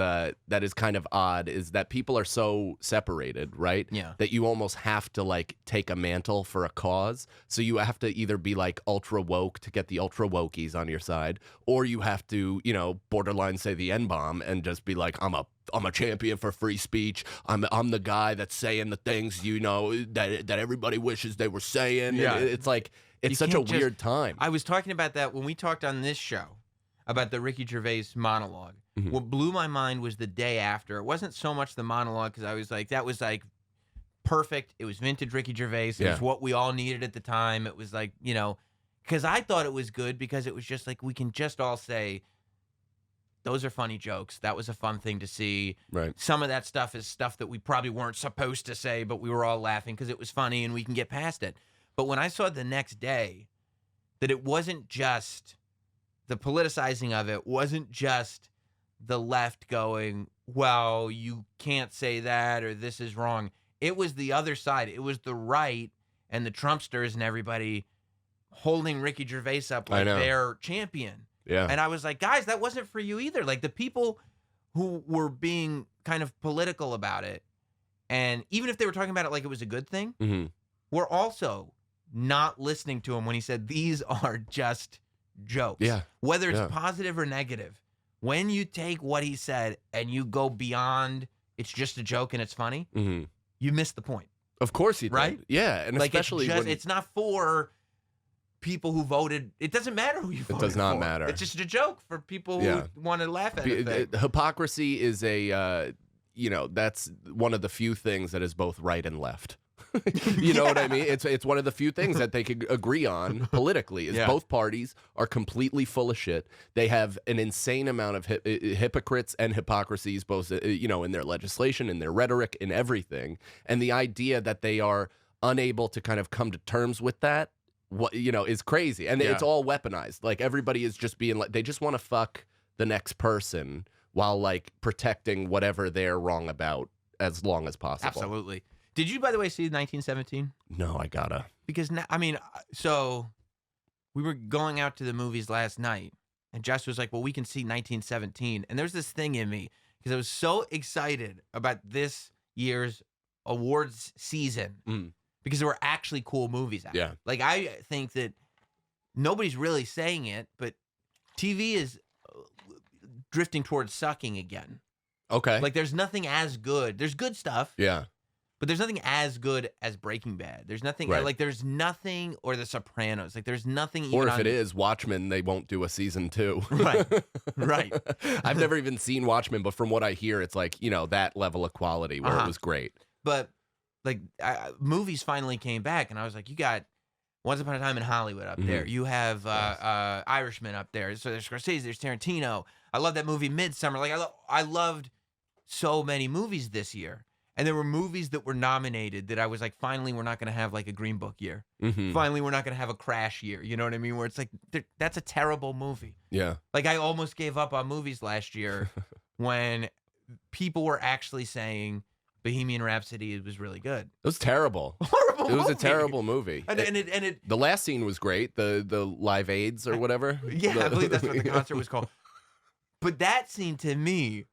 kind of odd, is that people are so separated, right? Yeah. That you almost have to like take a mantle for a cause. So you have to either be like ultra woke to get the ultra wokies on your side, or you have to, borderline say the N-bomb and just be like, I'm a champion for free speech. I'm the guy that's saying the things that everybody wishes they were saying. Yeah. It's like. It's such a weird time. I was talking about that when we talked on this show about the Ricky Gervais monologue. What blew my mind was the day after. It wasn't so much the monologue, because I was like, that was like perfect. It was vintage Ricky Gervais. It was what we all needed at the time. It was like, because I thought it was good, because it was just like, we can just all say, those are funny jokes. That was a fun thing to see. Right. Some of that stuff is stuff that we probably weren't supposed to say, but we were all laughing because it was funny and we can get past it. But when I saw the next day that it wasn't just the politicizing of it, wasn't just the left going, well, you can't say that, or this is wrong. It was the other side. It was the right and the Trumpsters and everybody holding Ricky Gervais up like their champion. Yeah. And I was like, guys, that wasn't for you either. Like, the people who were being kind of political about it, and even if they were talking about it like it was a good thing, were also not listening to him when he said these are just jokes. Yeah. Whether it's positive or negative, when you take what he said and you go beyond it's just a joke and it's funny, you miss the point. Of course you did. Right? Yeah. And like, especially it's not for people who voted. It doesn't matter who you voted for. It does not matter. It's just a joke for people who want to laugh at it. Hypocrisy is that's one of the few things that is both right and left. You know what I mean? It's one of the few things that they could agree on politically, is both parties are completely full of shit. They have an insane amount of hypocrites and hypocrisies, both in their legislation, in their rhetoric, in everything. And the idea that they are unable to kind of come to terms with that, is crazy. And it's all weaponized. Like, everybody is just being like, they just want to fuck the next person while like protecting whatever they're wrong about as long as possible. Absolutely. Did you, by the way, see 1917? No, I gotta. Because, so we were going out to the movies last night, and Jess was like, well, we can see 1917. And there's this thing in me, because I was so excited about this year's awards season, because there were actually cool movies out. Yeah. Like, I think that nobody's really saying it, but TV is drifting towards sucking again. Okay. Like, there's nothing as good. There's good stuff. Yeah. But there's nothing as good as Breaking Bad. There's nothing like there's nothing, or The Sopranos. Like, there's nothing. Even or if it is Watchmen, they won't do a season 2. Right. I've never even seen Watchmen, but from what I hear, it's like that level of quality where it was great. But like, movies finally came back, and I was like, you got Once Upon a Time in Hollywood up there. You have Irishman up there. So there's Scorsese, there's Tarantino. I love that movie Midsummer. Like, I loved so many movies this year. And there were movies that were nominated that I was like, finally, we're not going to have like a Green Book year. Finally, we're not going to have a Crash year. You know what I mean? Where it's like, that's a terrible movie. Yeah. Like, I almost gave up on movies last year when people were actually saying Bohemian Rhapsody was really good. It was terrible. Horrible It was movie. a terrible movie. And it the last scene was great. The Live Aids or whatever. yeah, I believe that's what the concert was called. But that scene to me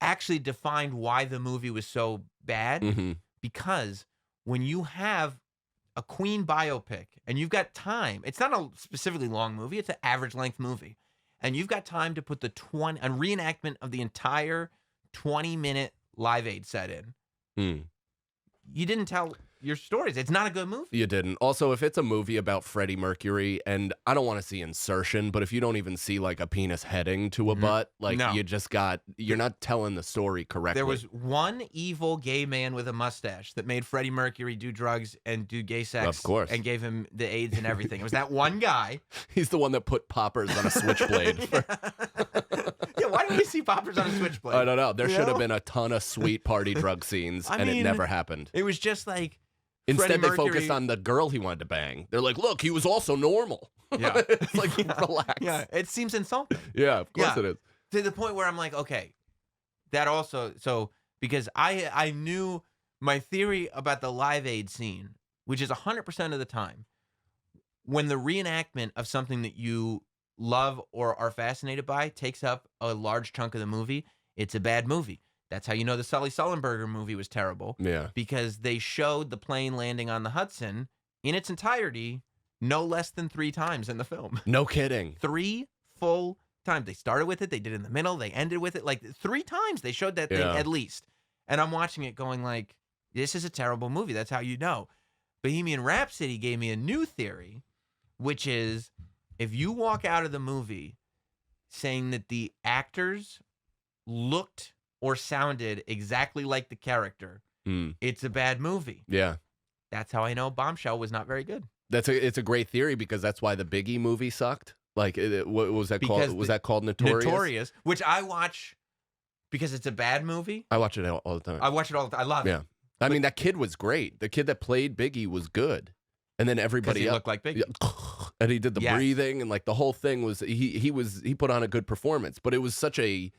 actually defined why the movie was so bad, because when you have a Queen biopic and you've got time, it's not a specifically long movie, it's an average length movie, and you've got time to put a reenactment of the entire 20-minute Live Aid set in. You didn't tell your stories. It's not a good movie. You didn't. Also, if it's a movie about Freddie Mercury, and I don't want to see insertion, but if you don't even see like a penis heading to a butt, like No. you're not telling the story correctly. There was one evil gay man with a mustache that made Freddie Mercury do drugs and do gay sex. Of course. And gave him the AIDS and everything. It was that one guy. He's the one that put poppers on a switchblade. Yeah, why didn't we see poppers on a switchblade? I don't know. There You should have know? been a ton of sweet party drug scenes, and it mean, never happened. It was just like Instead, Freddie they focused Mercury- on the girl he wanted to bang. They're like, look, he was also normal. Yeah. It's like, relax. Yeah, it seems insulting. Yeah, of course Yeah. it is. To the point where I'm like, okay, that also, so, because I knew my theory about the Live Aid scene, which is 100% of the time, when the reenactment of something that you love or are fascinated by takes up a large chunk of the movie, it's a bad movie. That's how you know the Sully Sullenberger movie was terrible. Yeah. Because they showed the plane landing on the Hudson in its entirety no less than 3 times in the film. No kidding. 3 full times. They started with it, they did it in the middle, they ended with it. Like 3 times they showed that thing Yeah. at least. And I'm watching it going like, this is a terrible movie. That's how you know. Bohemian Rhapsody gave me a new theory, which is if you walk out of the movie saying that the actors looked or sounded exactly like the character, it's a bad movie. Yeah. That's how I know Bombshell was not very good. It's a great theory because that's why the Biggie movie sucked. Like, what was that Because called? Was that called Notorious? Notorious, which I watch because it's a bad movie. I watch it all the time. I watch it all the time. I love it. Yeah. I mean, that kid was great. The kid that played Biggie was good. And then Because everybody he else. looked like Biggie. And he did the Yes. breathing and like the whole thing was he put on a good performance, but it was such a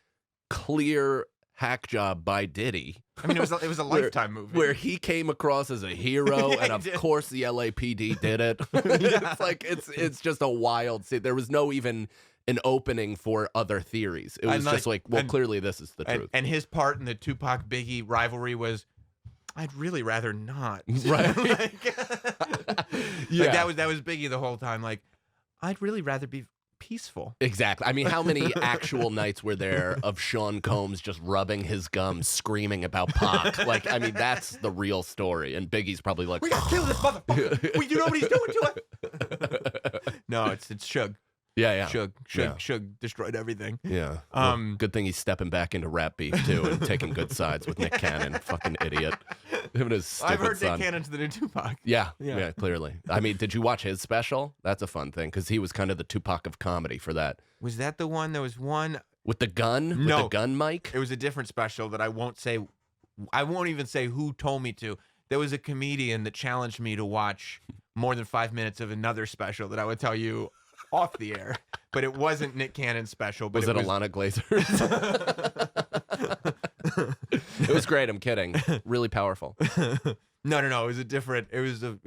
clear hack job by Diddy. I mean, it was a Lifetime movie. Where he came across as a hero, Yeah, and he of did. course the LAPD did it. It's like it's just a wild scene. There was no even an opening for other theories. It was And, just like, well, and- clearly this is the truth. and his part in the Tupac Biggie rivalry was, I'd really rather not. Right. Yeah. Like that was Biggie the whole time. Like, I'd really rather be peaceful. Exactly. I mean, how many actual nights were there of Sean Combs just rubbing his gums, screaming about Pac? Like, I mean, that's the real story. And Biggie's probably like, We gotta kill this motherfucker. We do know what he's doing to it. No, it's Suge. yeah. Suge destroyed everything. Yeah. Um, Well, good thing he's stepping back into rap beef too and taking good sides with Nick Cannon. Fucking idiot. Him and his stupid I've heard son. Nick Cannon's the new Tupac. Yeah, Yeah. clearly. I mean, did you watch his special? That's a fun thing because he was kind of the Tupac of comedy for that. Was that the one? There was one. With the gun? With No. the gun mic? It was a different special that I won't say. I won't even say who told me to. There was a comedian that challenged me to watch more than 5 minutes of another special that I would tell you off the air. But it wasn't Nick Cannon's special. But Was it Alana Glazer's? It was great. I'm kidding. Really powerful. No. It was a different. It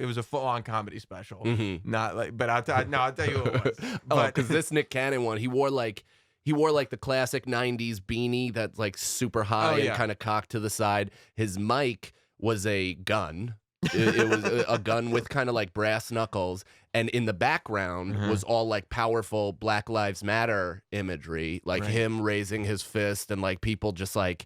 was a full on comedy special. Mhm. Not like. But I'll tell you who it was. Oh, But because this Nick Cannon one, he wore like the classic '90s beanie that's like super high and yeah. kind of cocked to the side. His mic was a gun. It was a gun with kind of like brass knuckles, and in the background was all like powerful Black Lives Matter imagery, like Right. him raising his fist and like people just like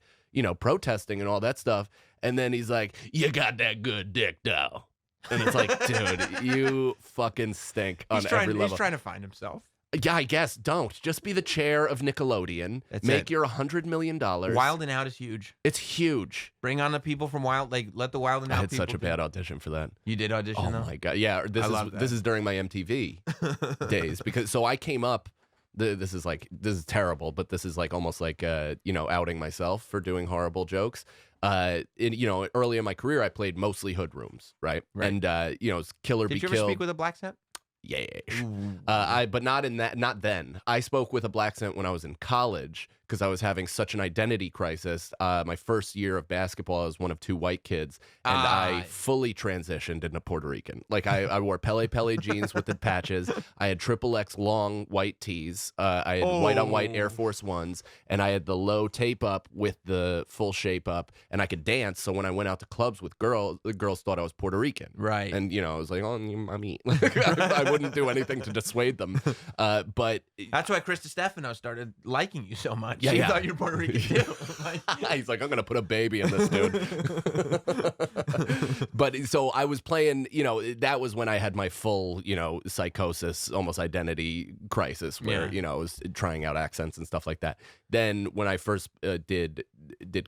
protesting and all that stuff. And then he's like, "You got that good dick, though." And it's like, dude, you fucking stink on every level. He's trying to find himself. Yeah, I guess. Don't. Just be the chair of Nickelodeon. That's Make it. your $100 million. Wild and Out is huge. It's huge. Bring on the people from Wild. Like let the Wild and Out. I had people such a bad audition for that. You did audition Oh though. my god. Yeah, I love that. this is during my MTV days because so I came up this is terrible, but this is like almost like outing myself for doing horrible jokes. early in my career, I played mostly hood rooms, right? And it's Kill or Be Did Killed. you ever speak with a black accent? Yeah. But not then. I spoke with a black accent when I was in college because I was having such an identity crisis. My first year of basketball, I was one of 2 white kids, and I fully transitioned into Puerto Rican. Like I wore Pele jeans with the patches. I had XXX long white tees. I had white on white Air Force Ones, and I had the low tape up with the full shape up, and I could dance. So when I went out to clubs with girls, the girls thought I was Puerto Rican. Right. And I was like, oh, mommy. I wouldn't do anything to dissuade them. But that's why Chris Stefano started liking you so much. Yeah, he yeah. thought you were Puerto Rican too. He's like, I'm gonna put a baby in this dude. But so I was playing, that was when I had my full, psychosis, almost identity crisis, where I was trying out accents and stuff like that. Then when I first did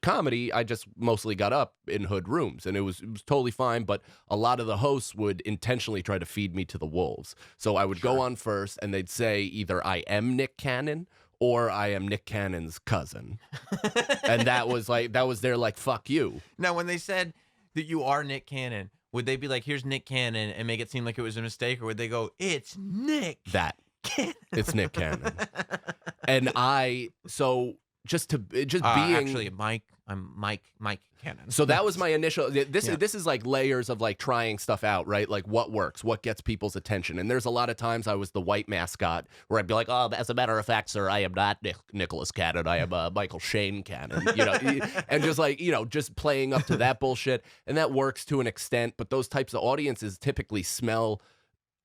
comedy, I just mostly got up in hood rooms, and it was totally fine. But a lot of the hosts would intentionally try to feed me to the wolves. So I would go on first, and they'd say either I am Nick Cannon or I am Nick Cannon's cousin. And that was their like, fuck you. Now, when they said that you are Nick Cannon, would they be like, here's Nick Cannon, and make it seem like it was a mistake? Or would they go, it's Nick Cannon? It's Nick Cannon. And just being... Actually, I'm Mike Cannon. So that was my initial... This is like layers of like trying stuff out, right? Like what works, what gets people's attention. And there's a lot of times I was the white mascot where I'd be like, oh, as a matter of fact, sir, I am not Nicholas Cannon. I am Michael Shane Cannon, and just like, just playing up to that bullshit. And that works to an extent, but those types of audiences typically smell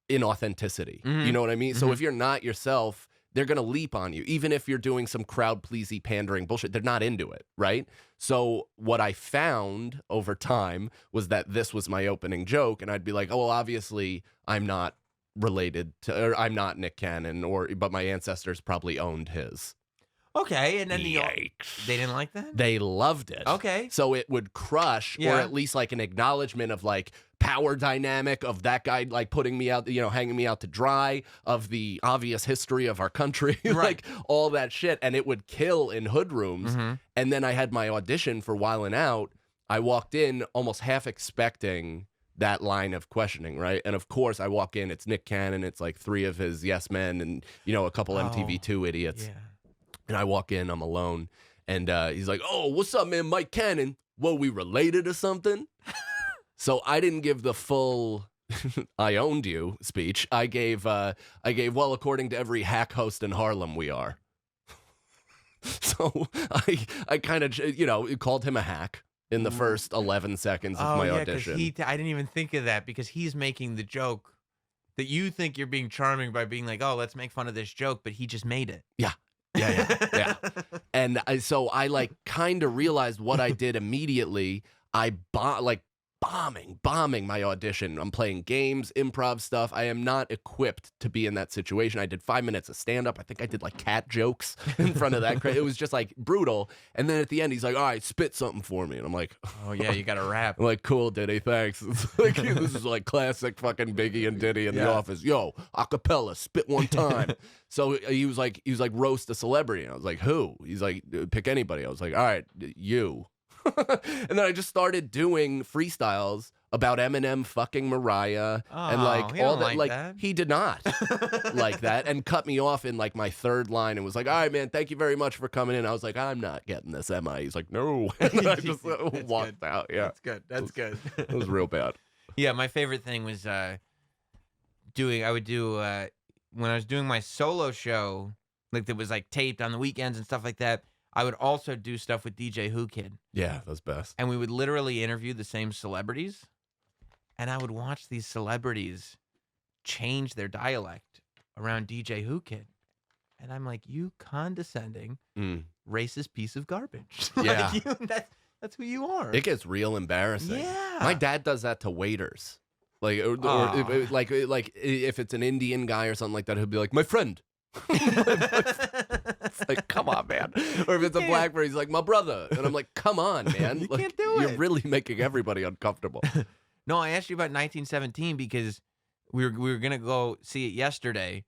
inauthenticity. Mm-hmm. You know what I mean? Mm-hmm. So if you're not yourself, they're going to leap on you. Even if you're doing some crowd-pleasy, pandering bullshit, they're not into it, right? So what I found over time was that this was my opening joke, and I'd be like, oh, well, obviously I'm not related to, or I'm not Nick Cannon, but my ancestors probably owned his. Okay, and then Yikes. They didn't like that? They loved it. Okay. So it would crush, or at least like an acknowledgement of like power dynamic of that guy like putting me out, hanging me out to dry, of the obvious history of our country, like all that shit. And it would kill in hood rooms. Mm-hmm. And then I had my audition for Wildin' Out. I walked in almost half expecting that line of questioning, right? And of course I walk in, it's Nick Cannon, it's like 3 of his yes men and, a couple MTV2 idiots. Yeah. And I walk in, I'm alone, and he's like, oh, what's up, man, Mike Cannon? Were we related or something? So I didn't give the full I owned you speech. I gave, well, according to every hack host in Harlem, we are. So I kind of, called him a hack in the first 11 seconds of my audition. I didn't even think of that, because he's making the joke that you think you're being charming by being like, oh, let's make fun of this joke, but he just made it. Yeah. And so I like kind of realized what I did immediately. I bombing my audition. I'm playing games, improv stuff. I am not equipped to be in that situation. I did 5 minutes of stand-up. I think I did like cat jokes in front of that. It was just like brutal. And then at the end, he's like, all right, spit something for me. And I'm like, oh yeah, you got to rap. I'm like, cool, Diddy, thanks. It's like, this is like classic fucking Biggie and Diddy in the office. Yo, acapella, spit one time. So he was like, roast a celebrity. And I was like, who? He's like, pick anybody. I was like, all right, you. And then I just started doing freestyles about Eminem fucking Mariah and like all that. Like he did not like that, and cut me off in like my third line and was like, all right, man, thank you very much for coming in. I was like, I'm not getting this, am I? He's like, no. And I just walked out. Yeah, that's good. It was real bad. Yeah, my favorite thing was when I was doing my solo show, like that was like taped on the weekends and stuff like that. I would also do stuff with DJ Who Kid. Yeah, that's best. And we would literally interview the same celebrities. And I would watch these celebrities change their dialect around DJ Who Kid. And I'm like, you condescending, racist piece of garbage. Yeah. That's who you are. It gets real embarrassing. Yeah. My dad does that to waiters. Like, or like if it's an Indian guy or something like that, he'll be like, my friend. It's like, come on, man. Or if it's a black person, he's like, my brother. And I'm like, come on, man. You like, can't do it. You're really making everybody uncomfortable. No, I asked you about 1917 because we were going to go see it yesterday.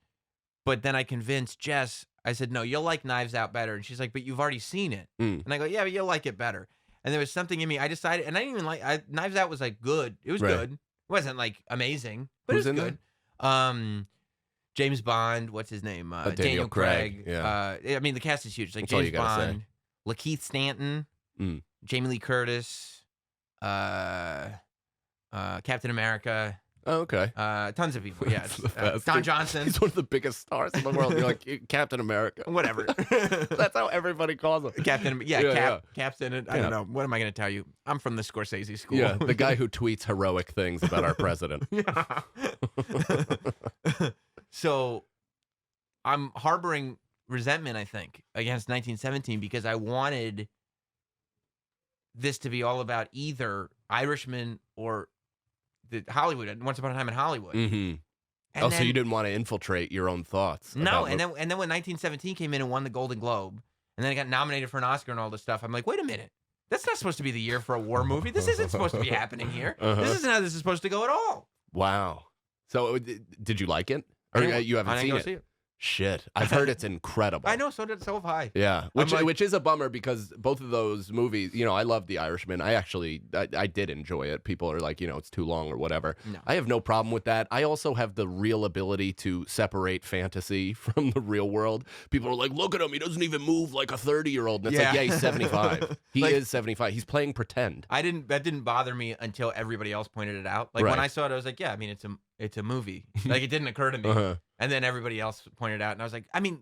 But then I convinced Jess. I said, no, you'll like Knives Out better. And she's like, but you've already seen it. And I go, yeah, but you'll like it better. And there was something in me. I decided, and I didn't even like. Knives Out was like good. It was good. It wasn't like amazing, but Who's it was in good. James Bond. What's his name? Daniel Craig. Yeah. I mean, the cast is huge. Like That's all James you gotta Bond, Lakeith Stanton, Jamie Lee Curtis, Captain America. Oh, okay. Tons of people. Yeah. That's Don Johnson. He's one of the biggest stars in the world. You're like Captain America. Whatever. That's how everybody calls him. Captain. Captain. I don't know. What am I going to tell you? I'm from the Scorsese school. Yeah, the guy who tweets heroic things about our president. Yeah. So I'm harboring resentment, I think, against 1917 because I wanted this to be all about either Irishman or the Hollywood. Once Upon a Time in Hollywood. Mm-hmm. So you didn't want to infiltrate your own thoughts? No, and then when 1917 came in and won the Golden Globe, and then it got nominated for an Oscar and all this stuff, I'm like, wait a minute. That's not supposed to be the year for a war movie. This isn't supposed to be happening here. This isn't how this is supposed to go at all. Wow. So did you like it? Or you haven't seen it? See it? Shit. I've heard it's incredible. I know, so have I. Yeah. Which is a bummer because both of those movies, I love The Irishman. I did enjoy it. People are like, it's too long or whatever. No. I have no problem with that. I also have the real ability to separate fantasy from the real world. People are like, look at him. He doesn't even move like a 30-year-old. And it's like, yeah, he's 75. He is 75. He's playing pretend. That didn't bother me until everybody else pointed it out. Like when I saw it, I was like, yeah, I mean, it's a movie. Like it didn't occur to me. And then everybody else pointed out, and I was like, I mean,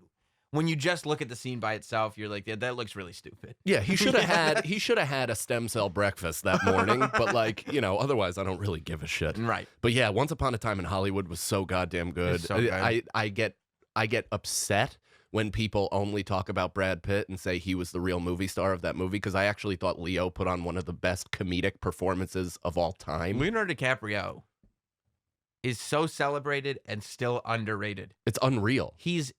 when you just look at the scene by itself, you're like, yeah, that looks really stupid. Yeah, he should have had a stem cell breakfast that morning, but like, otherwise I don't really give a shit. Right. But yeah, Once Upon a Time in Hollywood was so goddamn good. So good. I get upset when people only talk about Brad Pitt and say he was the real movie star of that movie because I actually thought Leo put on one of the best comedic performances of all time. Leonardo DiCaprio is so celebrated and still underrated. It's unreal. He's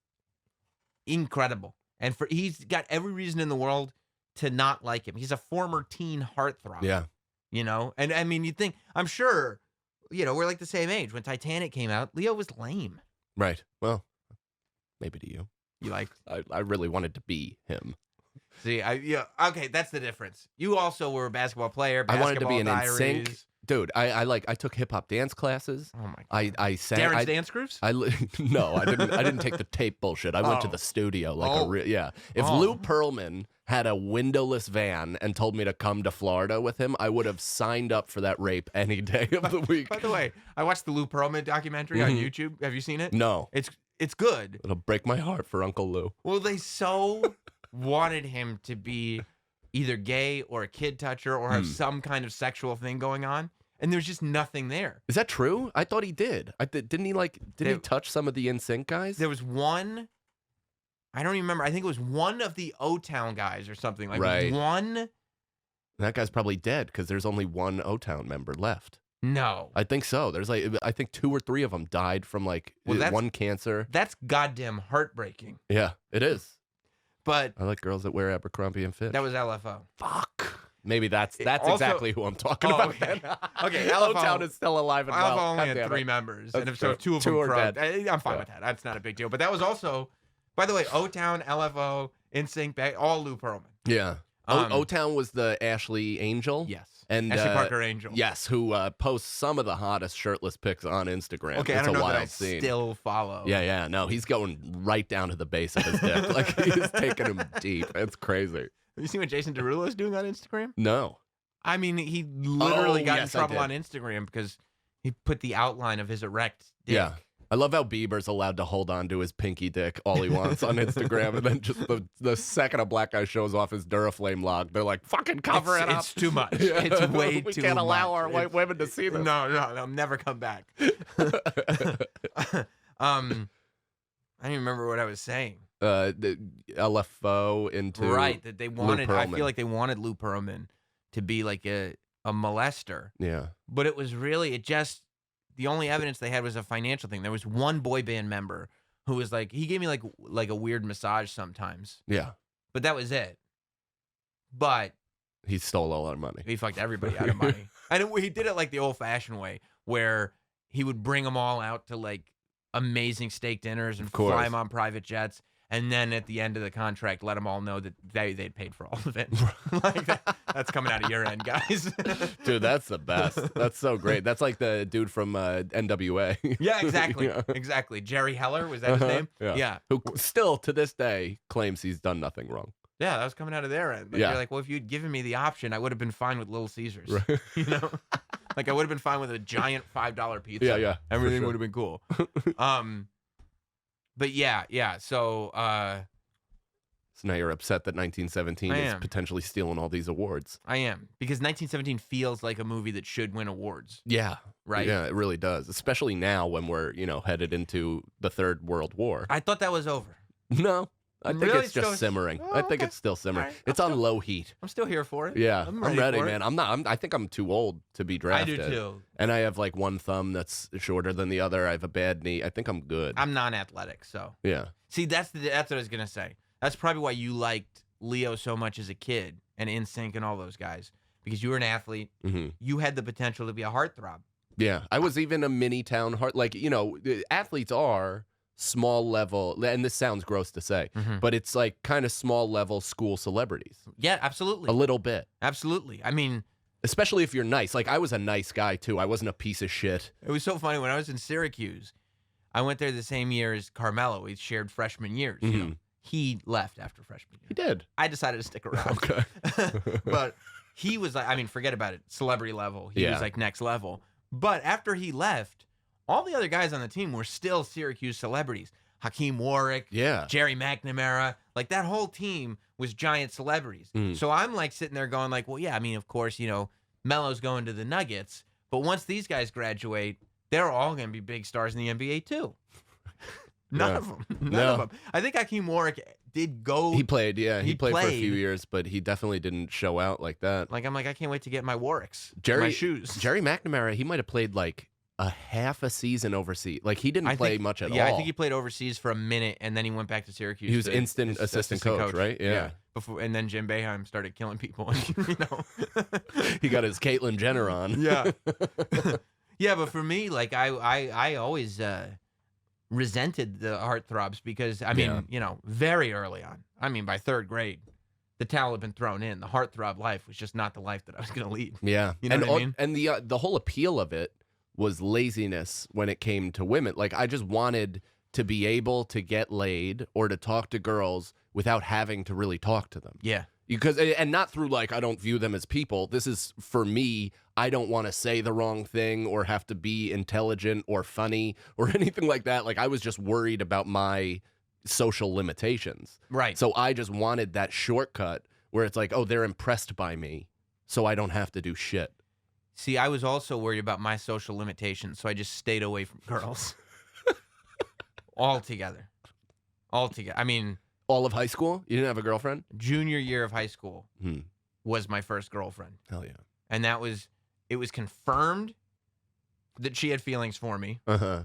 incredible. And he's got every reason in the world to not like him. He's a former teen heartthrob. Yeah. And I mean, you'd think, I'm sure, we're like the same age. When Titanic came out, Leo was lame. Right. Well, maybe to you. You like? I really wanted to be him. See, okay, that's the difference. You also were a basketball player. I wanted to be an diaries. NSYNC. Dude, I took hip hop dance classes. Oh my God. I sang Darren's dance groups? No, I didn't take the tape bullshit. I went to the studio If Lou Pearlman had a windowless van and told me to come to Florida with him, I would have signed up for that rape any day of the week. By the way, I watched the Lou Pearlman documentary on YouTube. Have you seen it? No. It's good. It'll break my heart for Uncle Lou. Well, they so wanted him to be either gay or a kid toucher or have some kind of sexual thing going on. And there's just nothing there. Is that true? I thought he did. Didn't he he touch some of the NSYNC guys? There was one, I don't even remember. I think it was one of the O-Town guys or something. Like one. That guy's probably dead because there's only one O-Town member left. No. I think so. There's I think 2 or 3 of them died from one cancer. That's goddamn heartbreking. Yeah, it is. But I like girls that wear Abercrombie and Fitch. That was LFO. Fuck. Maybe that's also, exactly who I'm talking about. Okay, then. Okay, O-Town is still alive and well. LFO only had 3 members, and if so, 2 of them are dead. I'm fine with that. That's not a big deal. But that was also, by the way, O-Town, LFO, NSYNC, all Lou Pearlman. Yeah. O-Town was the Ashley Angel. Yes. And Ashley Parker Angel. Yes, who posts some of the hottest shirtless pics on Instagram. Okay, it's I don't a know wild that I scene. Still follow. Yeah. No, he's going right down to the base of his dick. Like he's taking him deep. It's crazy. Have you seen what Jason Derulo is doing on Instagram? No. I mean, he literally got in trouble on Instagram because he put the outline of his erect dick. Yeah. I love how Bieber's allowed to hold on to his pinky dick all he wants on Instagram, and then just the second a black guy shows off his Duraflame log, they're like, fucking cover it up. It's too much. It's way too much. We can't allow our white women to see this. No, I'll never come back. I don't even remember what I was saying. The LFO into right, that they wanted, I feel like they wanted Lou Pearlman to be like a molester. Yeah. But it was really, the only evidence they had was a financial thing. There was one boy band member who was like, he gave me like a weird massage sometimes. Yeah. But that was it. But he stole all our money. He fucked everybody out of money. And he did it like the old fashioned way where he would bring them all out to like amazing steak dinners and fly them on private jets. and then at the end of the contract, let them all know that they'd paid for all of it. Like that's coming out of your end, guys. Dude, that's the best. That's so great. That's like the dude from NWA. Yeah, exactly. Exactly. Jerry Heller, was that his name? Yeah. Who still to this day claims he's done nothing wrong. Yeah, that was coming out of their end. But you're like, well, if you'd given me the option, I would have been fine with Little Caesars. Right. You know? Like I would have been fine with a giant $5 pizza. Yeah. Everything would have been cool. But yeah. So now you're upset that 1917 is am. potentially stealing all these awards. I am, because 1917 feels like a movie that should win awards. Yeah. Right? Yeah, it really does. Especially now when we're, headed into the Third World War. I thought that was over. No. I think Really? it's just simmering. Oh, I think okay. it's still simmering. All right. It's on low heat. I'm still here for it. Yeah, I'm I'm ready, for man. it. I think I'm too old to be I drafted. do too. And I have like one thumb that's shorter than the other. I have a bad knee. I think I'm good. I'm non-athletic, so. Yeah. See, that's what I was gonna say. That's probably why you liked Leo so much as a kid, and NSYNC and all those guys, because you were an athlete. Mm-hmm. You had the potential to be a heartthrob. Yeah. I was even a mini town heart. Like, athletes are small level, and this sounds gross to say, but it's like kind of small level school celebrities. Yeah, absolutely. A little bit. Absolutely. I mean, especially if you're nice. Like, I was a nice guy too. I wasn't a piece of shit. it was so funny when I was in Syracuse. I went there the same year as Carmelo. We shared freshman years. You know? He left after freshman year. He did. I decided to stick around. Okay. But he was like, I mean, forget about it. Celebrity level. He was like next level. But after he left, all the other guys on the team were still Syracuse celebrities. Hakeem Warwick, Jerry McNamara, like that whole team was giant celebrities. So I'm like sitting there going like, well, yeah, I mean, of course, Melo's going to the Nuggets, but once these guys graduate, they're all going to be big stars in the NBA too. None of them. None of them. I think Hakeem Warwick did go. He played, yeah. He played for a few years, but he definitely didn't show out like that. Like, I'm like, I can't wait to get my Warwicks, my shoes. Jerry McNamara, he might have played like a half a season overseas. Like, he didn't play much at all. Yeah, I think he played overseas for a minute, and then he went back to Syracuse. He was instant assistant coach, right? Yeah. And then Jim Boeheim started killing people. He got his Caitlyn Jenner on. Yeah. Yeah, but for me, like, I always resented the heartthrobs because, I mean, very early on. I mean, by third grade, the towel had been thrown in. The heartthrob life was just not the life that I was going to lead. Yeah. You know what I mean? And the whole appeal of it was laziness when it came to women. Like, I just wanted to be able to get laid or to talk to girls without having to really talk to them. Yeah. And not through, like, I don't view them as people. This is, for me, I don't want to say the wrong thing or have to be intelligent or funny or anything like that. Like, I was just worried about my social limitations. Right. So I just wanted that shortcut where it's like, oh, they're impressed by me, so I don't have to do shit. See, I was also worried about my social limitations, so I just stayed away from girls. Altogether. I mean... All of high school? You didn't have a girlfriend? Junior year of high school was my first girlfriend. Hell yeah. And it was confirmed that she had feelings for me. Uh-huh.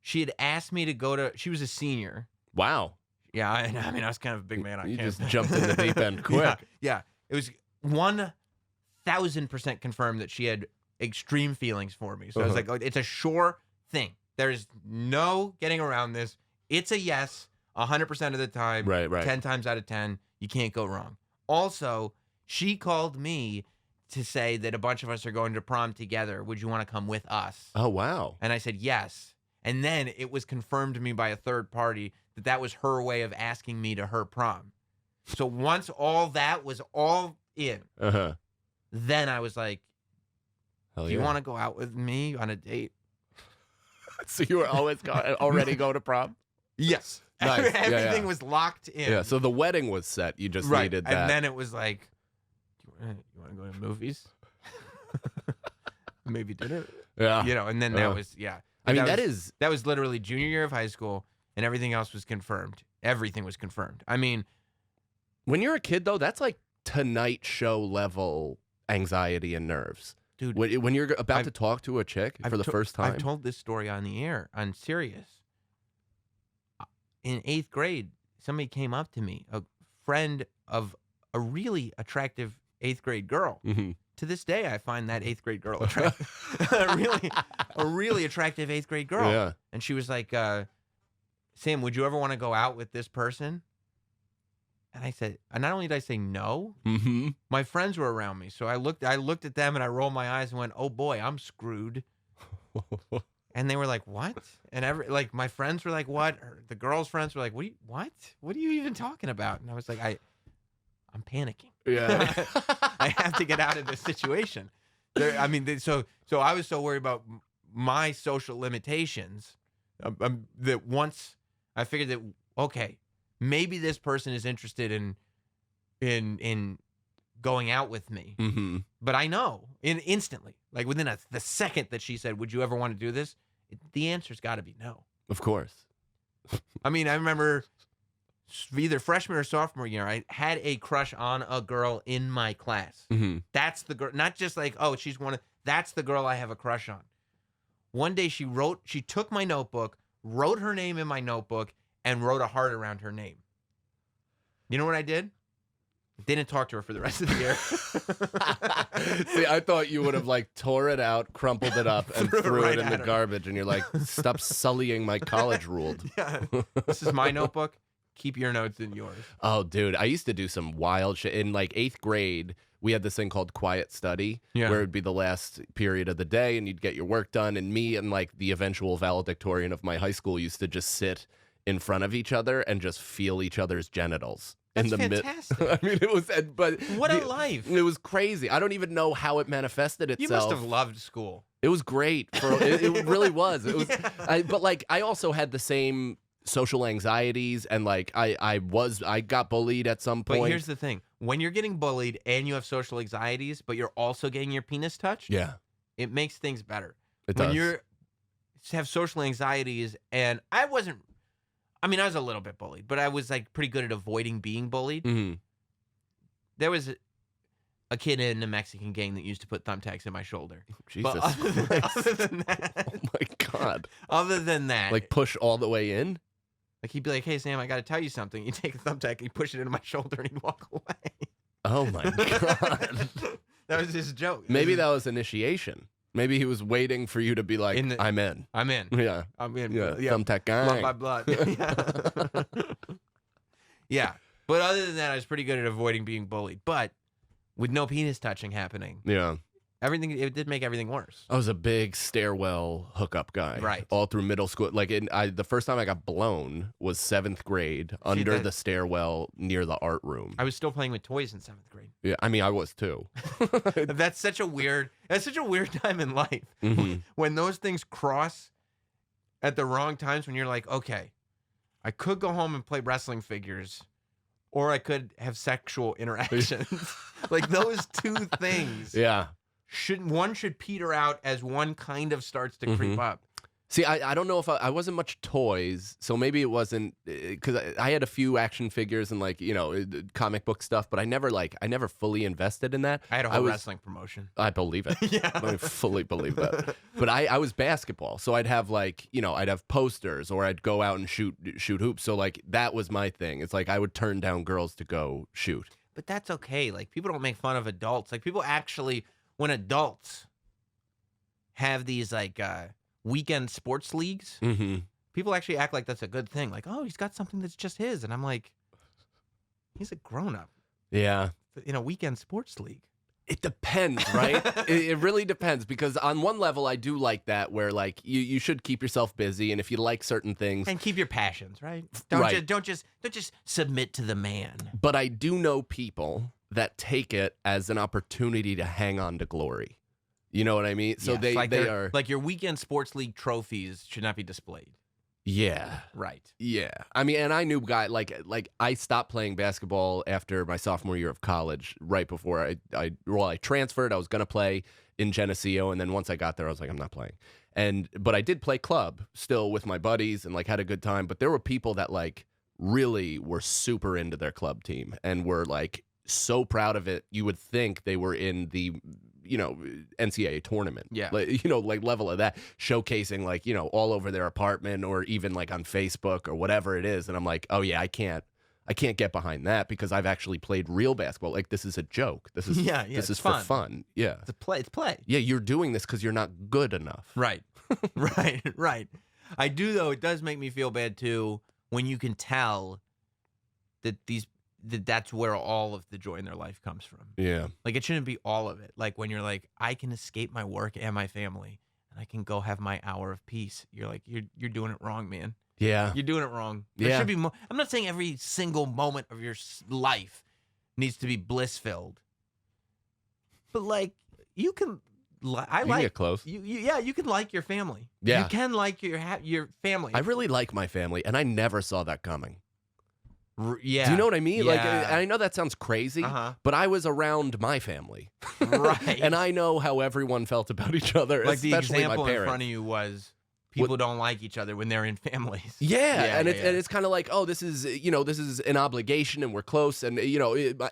She had asked me to go to... She was a senior. Wow. Yeah, I mean, I was kind of a big man on campus. You just jumped in the deep end quick. Yeah. It was 1,000% confirmed that she had extreme feelings for me. So I was like, oh, it's a sure thing. There's no getting around this. It's a yes 100% of the time. Right. 10 times out of 10, you can't go wrong. Also, she called me to say that a bunch of us are going to prom together. Would you want to come with us? Oh, wow. And I said yes. And then it was confirmed to me by a third party that was her way of asking me to her prom. So once all that was all in, then I was like, do you want to go out with me on a date? So you were always already going to prom? Yes. Nice. Everything was locked in. Yeah, so the wedding was set. You just needed that. And then it was like, you want to go to movies? Maybe dinner? Yeah. And then that was, I mean, that was literally junior year of high school, and everything else was confirmed. Everything was confirmed. I mean, when you're a kid, though, that's like Tonight Show level anxiety and nerves. Dude. When you're about to talk to a chick for the first time. I've told this story on the air, on Sirius. In 8th grade, somebody came up to me, a friend of a really attractive 8th grade girl. Mm-hmm. To this day, I find that 8th grade girl attractive. a really attractive 8th grade girl. Yeah. And she was like, Sam, would you ever want to go out with this person? And I said, not only did I say no, my friends were around me. So I looked at them and I rolled my eyes and went, oh boy, I'm screwed. And they were like, what? And my friends were like, what? Or the girls' friends were like, what? What are you even talking about? And I was like, I'm panicking. Yeah. I have to get out of this situation. So I was so worried about my social limitations that once I figured that, okay, maybe this person is interested in going out with me. But I know instantly, like within the second that she said, would you ever want to do this? The answer's got to be no. Of course. I mean, I remember either freshman or sophomore year, I had a crush on a girl in my class. That's the girl, not just like, oh, that's the girl I have a crush on. One day she took my notebook, wrote her name in my notebook, and wrote a heart around her name. You know what I did? Didn't talk to her for the rest of the year. See, I thought you would have like tore it out, crumpled it up, and threw it in the garbage. And you're like, stop sullying my college ruled. Yeah. This is my notebook. Keep your notes in yours. Oh, dude. I used to do some wild shit. In like 8th grade, we had this thing called quiet study, where it'd be the last period of the day and you'd get your work done. And me and like the eventual valedictorian of my high school used to just sit in front of each other and just feel each other's genitals. That's fantastic. I mean, it was, but what a life. It was crazy. I don't even know how it manifested itself. You must have loved school. It was great. It really was. It was, but like, I also had the same social anxieties, and like, I got bullied at some point. But here's the thing: when you're getting bullied and you have social anxieties, but you're also getting your penis touched, it makes things better. It does. When you have social anxieties, and I was a little bit bullied, but I was like pretty good at avoiding being bullied. There was a kid in a Mexican gang that used to put thumbtacks in my shoulder. Jesus But other than that, oh my God. Other than that, like push all the way in? Like he'd be like, hey, Sam, I got to tell you something. You take a thumbtack and you push it into my shoulder and he'd walk away. Oh my God. That was his joke. Maybe that was initiation. Maybe he was waiting for you to be like, I'm in. I'm in. Yeah. I'm in. Yeah. Thumbtack guy. Blood by blood. Yeah. But other than that, I was pretty good at avoiding being bullied. But with no penis touching happening, it did make everything worse. I was a big stairwell hookup guy. Right. All through middle school. Like the first time I got blown was 7th grade under the stairwell near the art room. I was still playing with toys in 7th grade. Yeah, I mean, I was too. That's such a weird time in life. When those things cross at the wrong times, when you're like, okay, I could go home and play wrestling figures, or I could have sexual interactions. Like those two things. Yeah. One should peter out as one kind of starts to creep up. See, I don't know if I wasn't much toys, so maybe it wasn't, because I had a few action figures and like, comic book stuff, but I never fully invested in that. I had a whole wrestling promotion. I believe it. Yeah. I fully believe that. But I was basketball, so I'd have like, I'd have posters, or I'd go out and shoot hoops. So like that was my thing. It's like I would turn down girls to go shoot. But that's okay. Like people don't make fun of adults. Like people actually, when adults have these like weekend sports leagues, people actually act like that's a good thing. Like, oh, he's got something that's just his. And I'm like, he's a grown-up. Yeah. In a weekend sports league. It depends, right? It really depends, because on one level, I do like that, where like you should keep yourself busy, and if you like certain things, and keep your passions, right? Don't just submit to the man. But I do know people that take it as an opportunity to hang on to glory. You know what I mean? So yes, they are like your weekend sports league trophies should not be displayed. Yeah. Right. Yeah. I mean, and I knew like I stopped playing basketball after my sophomore year of college, right before I transferred. I was going to play in Geneseo, and then once I got there, I was like, I'm not playing. But I did play club still with my buddies and like had a good time. But there were people that like really were super into their club team and were like so proud of it. You would think they were in the NCAA tournament. Yeah. Like level of that, showcasing like, all over their apartment or even like on Facebook or whatever it is. And I'm like, oh yeah, I can't get behind that, because I've actually played real basketball. Like this is a joke. This is this is fun. for fun. Yeah. It's play. Yeah. You're doing this because you're not good enough. Right. Right. I do, though. It does make me feel bad, too, when you can tell that that's where all of the joy in their life comes from. Yeah. Like, it shouldn't be all of it. Like, when you're like, I can escape my work and my family, and I can go have my hour of peace. You're like, you're doing it wrong, man. Yeah. You're doing it wrong. There should be more. I'm not saying every single moment of your life needs to be bliss-filled. But, like, you can... You can get close. You can like your family. Yeah. You can like your family. I really like my family, and I never saw that coming. Yeah. Do you know what I mean? Yeah. Like, I know that sounds crazy, but I was around my family. Right. And I know how everyone felt about each other, like the especially example my parents. in front of you was people don't like each other when they're in families. Yeah, and it's kind of like, oh, this is an obligation, and we're close, and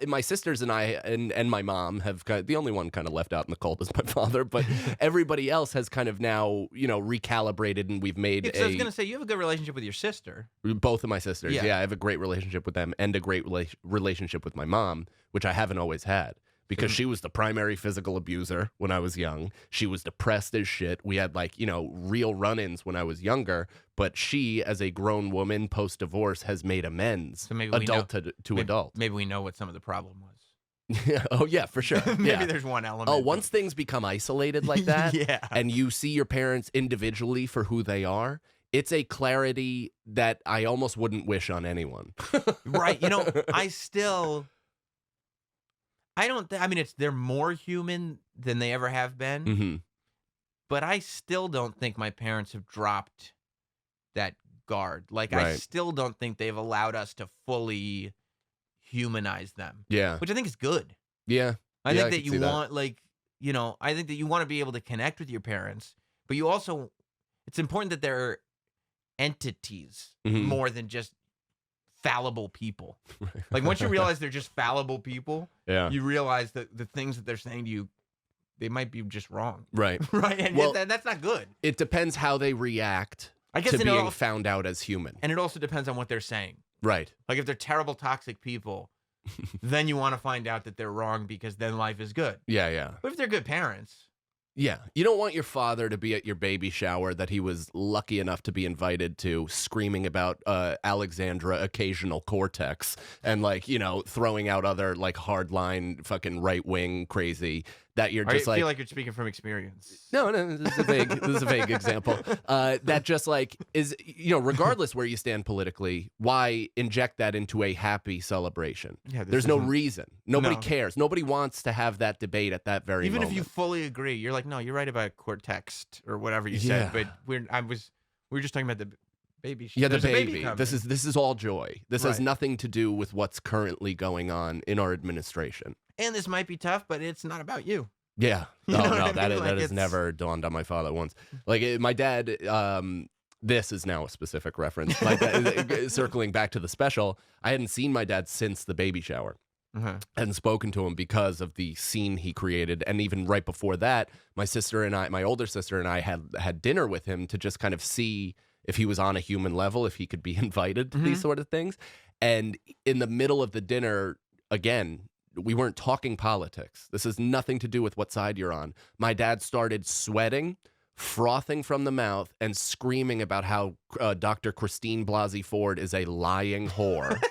my sisters and I and my mom have the only one kind of left out in the cold is my father, but everybody else has kind of now recalibrated, and we've made. I was gonna say you have a good relationship with your sister. Both of my sisters, Yeah. I have a great relationship with them, and a great relationship with my mom, which I haven't always had. Because she was the primary physical abuser when I was young. She was depressed as shit. We had real run-ins when I was younger. But she, as a grown woman post-divorce, has made amends. So maybe adult to adult. Maybe we know what some of the problem was. Yeah. Oh yeah, for sure. Maybe there's one element. Oh, once things become isolated like that, yeah, and you see your parents individually for who they are, it's a clarity that I almost wouldn't wish on anyone. Right. I mean, they're more human than they ever have been. Mm-hmm. But I still don't think my parents have dropped that guard. Like, I Right. still don't think they've allowed us to fully humanize them. Yeah. Which I think is good. Yeah. I Yeah, think I that can you see that. want, I think that you want to be able to connect with your parents, but you also, it's important that they're entities Mhm. more than just fallible people. Like, once you realize they're just fallible people, Yeah. you realize that the things that they're saying to you, they might be just wrong. Right. Right? And Well, that's not good. It depends how they react I guess to it being all- found out as human. And it also depends on what they're saying. Right. Like, if they're terrible, toxic people, then you want to find out that they're wrong because then life is good. Yeah, yeah. But if they're good parents, Yeah. You don't want your father to be at your baby shower that he was lucky enough to be invited to, screaming about Alexandra occasional cortex and throwing out other hardline fucking right wing crazy that you're just I feel like you're speaking from experience. No, this is a vague example. That just is, regardless where you stand politically, why inject that into a happy celebration? Yeah, There's no reason. Nobody cares. Nobody wants to have that debate at that very Even moment. if you fully agree, you're like, no, you're right about cortex or whatever you said, but we were just talking about the baby. Yeah, the There's a baby. coming. This is all joy. This has Right. nothing to do with what's currently going on in our administration. And this might be tough, but it's not about you. Yeah. You know Oh what no, I that mean? has never dawned on my father once. My dad. This is now a specific reference. My dad, circling back to the special, I hadn't seen my dad since the baby shower. Uh-huh. Hadn't spoken to him because of the scene he created, and even right before that, my older sister and I had dinner with him to just kind of see if he was on a human level, if he could be invited to these sort of things. And in the middle of the dinner, again, we weren't talking politics. This has nothing to do with what side you're on. My dad started sweating, frothing from the mouth, and screaming about how Dr. Christine Blasey Ford is a lying whore.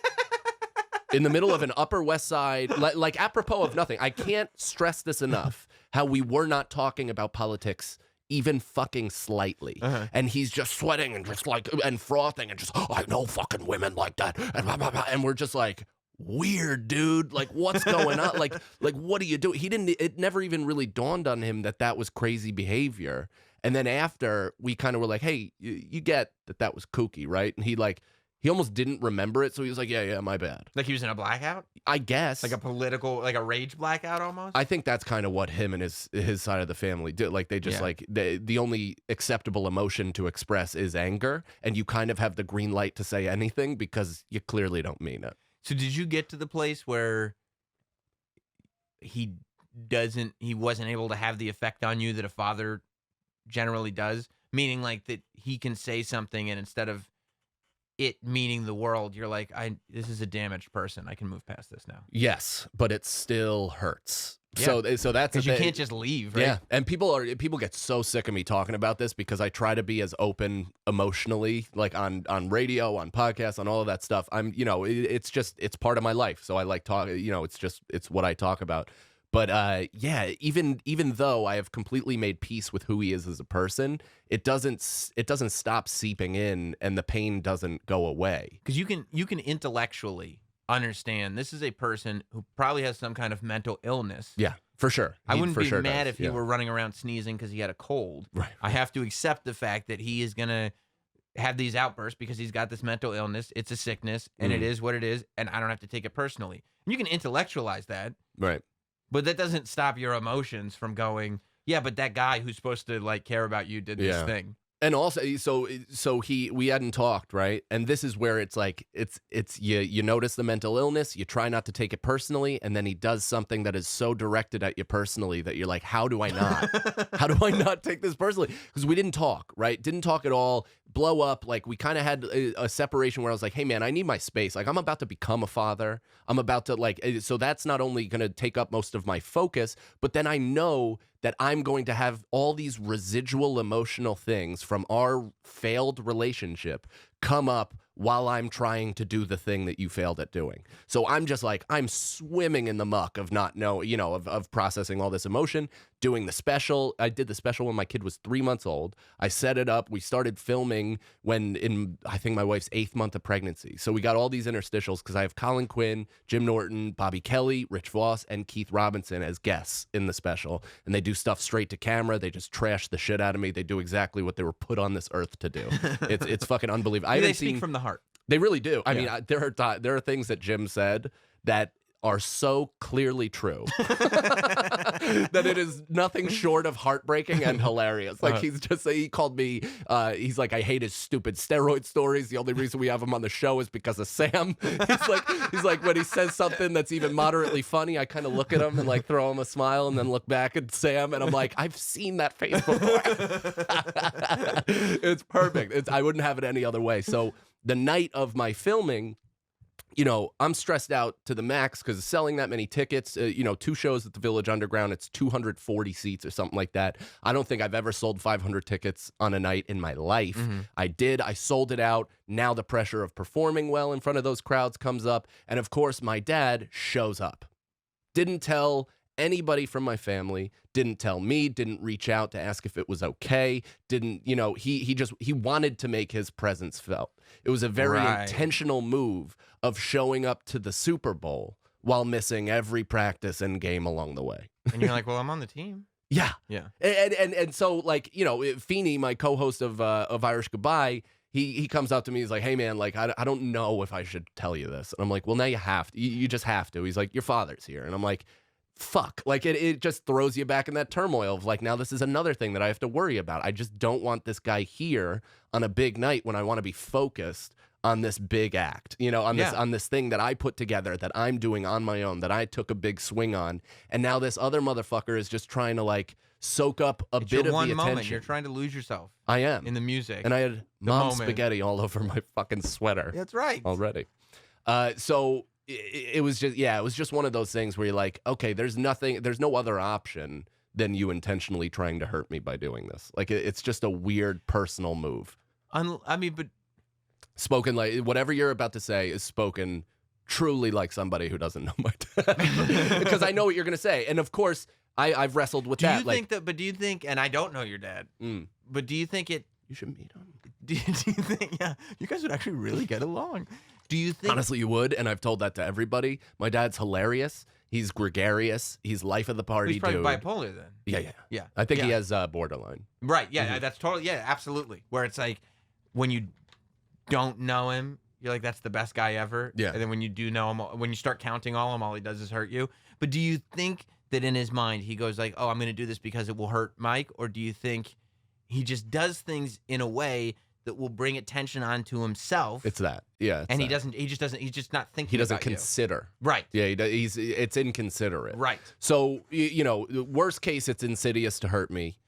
In the middle of an Upper West Side, apropos of nothing. I can't stress this enough, how we were not talking about politics even fucking slightly. Uh-huh. And he's just sweating and just and frothing and just, I know fucking women like that. And, blah, blah, blah. And we're just like, weird, dude. Like, what's going on? Like, what do you do? It never even really dawned on him that was crazy behavior. And then after, we kind of were like, hey, you get that was kooky, right? And he almost didn't remember it. So he was like, yeah, my bad. Like he was in a blackout? I guess. Like a political, like a rage blackout almost? I think that's kind of what him and his side of the family did. Like, they just the only acceptable emotion to express is anger. And you kind of have the green light to say anything because you clearly don't mean it. So did you get to the place where he wasn't able to have the effect on you that a father generally does? Meaning like that he can say something and instead of it meaning the world, you're like, this is a damaged person. I can move past this now. Yes, but it still hurts. So that's because you can't just leave, right? Yeah, and people get so sick of me talking about this because I try to be as open emotionally, like on radio, on podcasts, on all of that stuff. It's part of my life, so I like talking. It's what I talk about. But even though I have completely made peace with who he is as a person, it doesn't stop seeping in, and the pain doesn't go away. Because you can intellectually understand this is a person who probably has some kind of mental illness. Yeah, for sure. I wouldn't be mad if he were running around sneezing because he had a cold. Right. I have to accept the fact that he is going to have these outbursts because he's got this mental illness. It's a sickness, and it is what it is, and I don't have to take it personally. And you can intellectualize that. Right. But that doesn't stop your emotions from going, yeah, but that guy who's supposed to like care about you did this thing. And also, so we hadn't talked, right? And this is where it's like it's you notice the mental illness, you try not to take it personally, and then he does something that is so directed at you personally that you're like, how do I not? How do I not take this personally? Because we didn't talk, right? Didn't talk at all. Blow up. Like we kind of had a separation where I was like, hey man, I need my space. Like I'm about to become a father. I'm about to so that's not only going to take up most of my focus, but then I know that I'm going to have all these residual emotional things from our failed relationship come up while I'm trying to do the thing that you failed at doing. So I'm just like, I'm swimming in the muck of not of processing all this emotion, doing the special. I did the special when my kid was 3 months old. I set it up. We started filming I think my wife's 8th month of pregnancy. So we got all these interstitials because I have Colin Quinn, Jim Norton, Bobby Kelly, Rich Voss, and Keith Robinson as guests in the special. And they do stuff straight to camera. They just trash the shit out of me. They do exactly what they were put on this earth to do. It's fucking unbelievable. They speak from the heart. They really do. I mean, there are things that Jim said that are so clearly true that it is nothing short of heartbreaking and hilarious. Like he called me, he's like, I hate his stupid steroid stories. The only reason we have him on the show is because of Sam. He's like when he says something that's even moderately funny, I kind of look at him and like throw him a smile and then look back at Sam and I'm like, I've seen that face before. It's perfect. I wouldn't have it any other way. So the night of my filming, I'm stressed out to the max because selling that many tickets, 2 shows at the Village Underground, it's 240 seats or something like that. I don't think I've ever sold 500 tickets on a night in my life. Mm-hmm. I sold it out. Now the pressure of performing well in front of those crowds comes up. And of course, my dad shows up. Didn't tell anybody from my family, didn't tell me, didn't reach out to ask if it was okay, he wanted to make his presence felt. It was a very intentional move of showing up to the Super Bowl while missing every practice and game along the way. And you're like, well, I'm on the team. Yeah. Yeah. And so like, Feeney, my co-host of Irish Goodbye, he comes up to me, he's like, hey man, like, I don't know if I should tell you this. And I'm like, well, now you have to, you just have to. He's like, your father's here. And I'm like, fuck, like it just throws you back in that turmoil of like, now this is another thing that I have to worry about. I just don't want this guy here on a big night when I want to be focused on this big act, on this thing that I put together, that I'm doing on my own, that I took a big swing on. And now this other motherfucker is just trying to like soak up a bit of the attention. Moment. You're trying to lose yourself. I am. In the music. And I had mom spaghetti all over my fucking sweater. That's right. Already. So it was just one of those things where you're like, okay, there's no other option than you intentionally trying to hurt me by doing this. Like, it's just a weird personal move. But spoken like whatever you're about to say is spoken truly like somebody who doesn't know my dad. Because I know what you're going to say. And of course, I've wrestled with that. Do you think, and I don't know your dad, but do you think you should meet him? Do you think, you guys would actually really get along? Do you think? Honestly, you would, and I've told that to everybody. My dad's hilarious. He's gregarious. He's life of the party, he's probably bipolar then. Yeah. I think he has borderline. Right, yeah, that's totally, absolutely. Where it's like, when you don't know him, you're like, that's the best guy ever. Yeah. And then when you do know him, when you start counting all he does is hurt you. But do you think that in his mind, he goes like, oh, I'm going to do this because it will hurt Mike? Or do you think he just does things in a way that will bring attention onto himself? It's that. Yeah. And he's just not thinking He doesn't about consider. You. Right. Yeah, it's inconsiderate. Right. So, worst case, it's insidious to hurt me.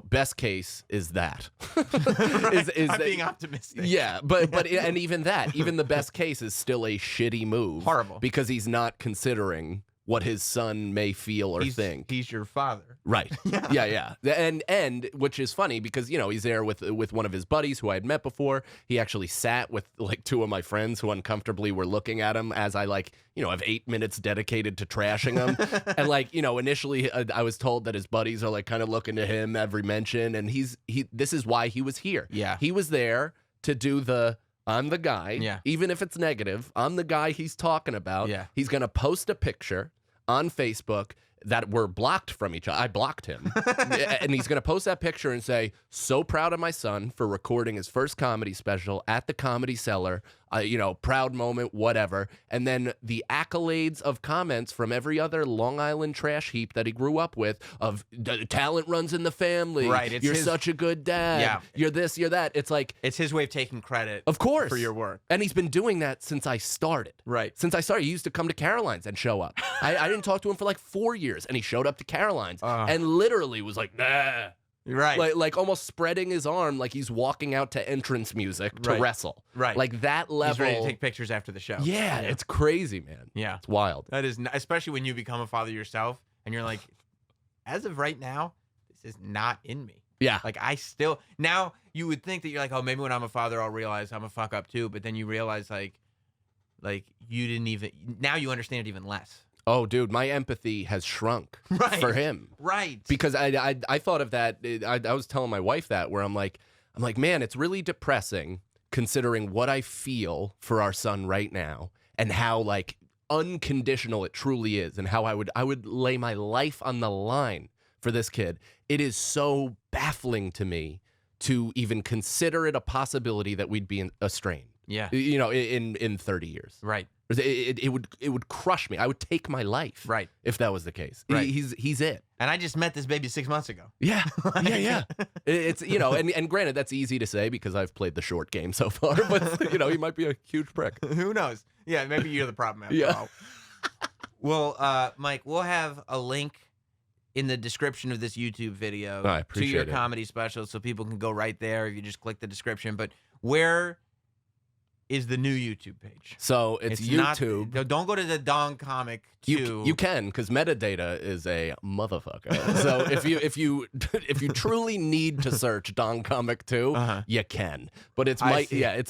Best case is that. I'm being optimistic. Yeah, but and even that, even the best case is still a shitty move. Horrible. Because he's not considering what his son may feel or think. He's your father. Right. Yeah. And which is funny because, he's there with one of his buddies who I had met before. He actually sat with like two of my friends who uncomfortably were looking at him as I have 8 minutes dedicated to trashing him. And initially I was told that his buddies are like kind of looking to him every mention. And this is why he was here. Yeah. He was there to do I'm the guy, even if it's negative. I'm the guy he's talking about. Yeah. He's going to post a picture on Facebook that were blocked from each other. I blocked him. And he's going to post that picture and say, so proud of my son for recording his first comedy special at the Comedy Cellar. Proud moment, whatever. And then the accolades of comments from every other Long Island trash heap that he grew up with of talent runs in the family. Right. You're such a good dad. Yeah. You're this, you're that. It's like, it's his way of taking credit. Of course. For your work. And he's been doing that since I started. Right. Since I started, he used to come to Caroline's and show up. I didn't talk to him for like 4 years, and he showed up to Caroline's and literally was like, nah. Right. Like almost spreading his arm like he's walking out to entrance music to wrestle. Right. Like that level. He's ready to take pictures after the show. Yeah, it's crazy, man. Yeah. It's wild. That is, especially when you become a father yourself and you're like, as of right now, this is not in me. Yeah. Like now you would think that you're like, oh, maybe when I'm a father, I'll realize I'm a fuck up too. But then you realize like you didn't even, now you understand it even less. Oh, dude, my empathy has shrunk for him. Right. Because I thought of that. I was telling my wife that where I'm like, man, it's really depressing considering what I feel for our son right now and how like unconditional it truly is and how I would lay my life on the line for this kid. It is so baffling to me to even consider it a possibility that we'd be estranged. Yeah. In 30 years. Right. It would crush me. I would take my life. Right. If that was the case. Right. He's it. And I just met this baby 6 months ago. Yeah. Yeah. It's and granted that's easy to say because I've played the short game so far, but he might be a huge prick. Who knows? Yeah, maybe you're the problem after all. Well, Mike, we'll have a link in the description of this YouTube video to your comedy special so people can go right there if you just click the description. But where is the new YouTube page? So it's YouTube. Don't go to the Dong Comic 2. You can because metadata is a motherfucker. So if you truly need to search Dong Comic 2, you can. But it's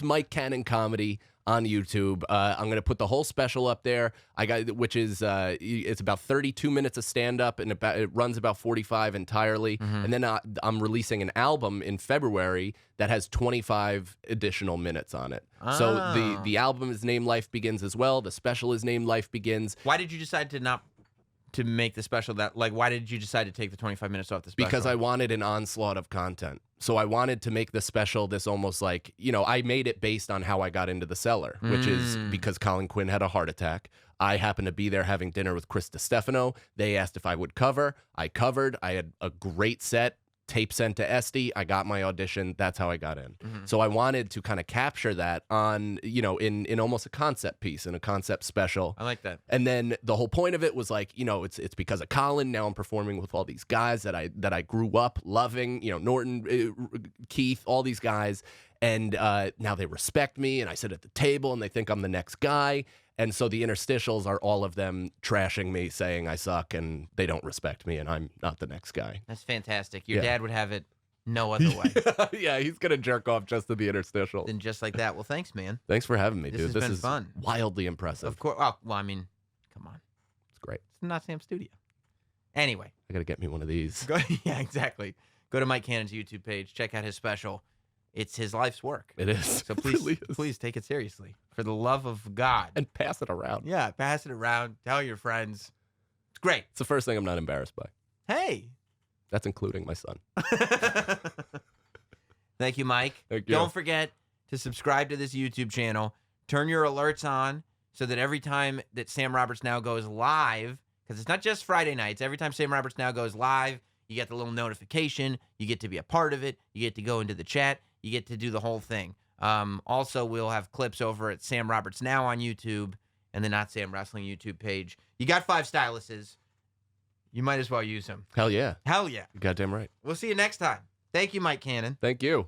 Mike Cannon Comedy on YouTube. I'm gonna put the whole special up there. It's about 32 minutes of stand up and it runs about 45 entirely. And then I'm releasing an album in February that has 25 additional minutes on it. So the album is named Life Begins as well. The special is named Life Begins. Why did you decide to make the special why did you decide to take the 25 minutes off the special? Because I wanted an onslaught of content. So I wanted to make the special this almost like, I made it based on how I got into the cellar, which is because Colin Quinn had a heart attack. I happened to be there having dinner with Chris DiStefano. They asked if I would cover. I covered. I had a great set. Tape sent to Esty. I got my audition. That's how I got in. So I wanted to kind of capture that on, in almost a concept piece, in a concept special. I like that. And then the whole point of it was like, it's because of Colin. Now I'm performing with all these guys that I grew up loving, Norton, Keith, all these guys. And now they respect me and I sit at the table and they think I'm the next guy. And so the interstitials are all of them trashing me, saying I suck and they don't respect me and I'm not the next guy. That's fantastic. Your dad would have it no other way. Yeah, he's going to jerk off just to the interstitial. Then just like that. Well, thanks, man. Thanks for having me, dude. This has been fun. Wildly impressive. Of course. Oh, well, I mean, come on. It's great. It's not Sam's studio. Anyway. I got to get me one of these. Yeah, exactly. Go to Mike Cannon's YouTube page. Check out his special. It's his life's work. It is. So please take it seriously. For the love of God. And pass it around. Yeah, pass it around. Tell your friends. It's great. It's the first thing I'm not embarrassed by. Hey. That's including my son. Thank you, Mike. Thank you. Don't forget to subscribe to this YouTube channel. Turn your alerts on so that every time that Sam Roberts Now goes live, because it's not just Friday nights, every time Sam Roberts Now goes live, you get the little notification. You get to be a part of it. You get to go into the chat. You get to do the whole thing. Also, we'll have clips over at Sam Roberts Now on YouTube and the Not Sam Wrestling YouTube page. You got 5 styluses. You might as well use them. Hell yeah. Hell yeah. You're goddamn right. We'll see you next time. Thank you, Mike Cannon. Thank you.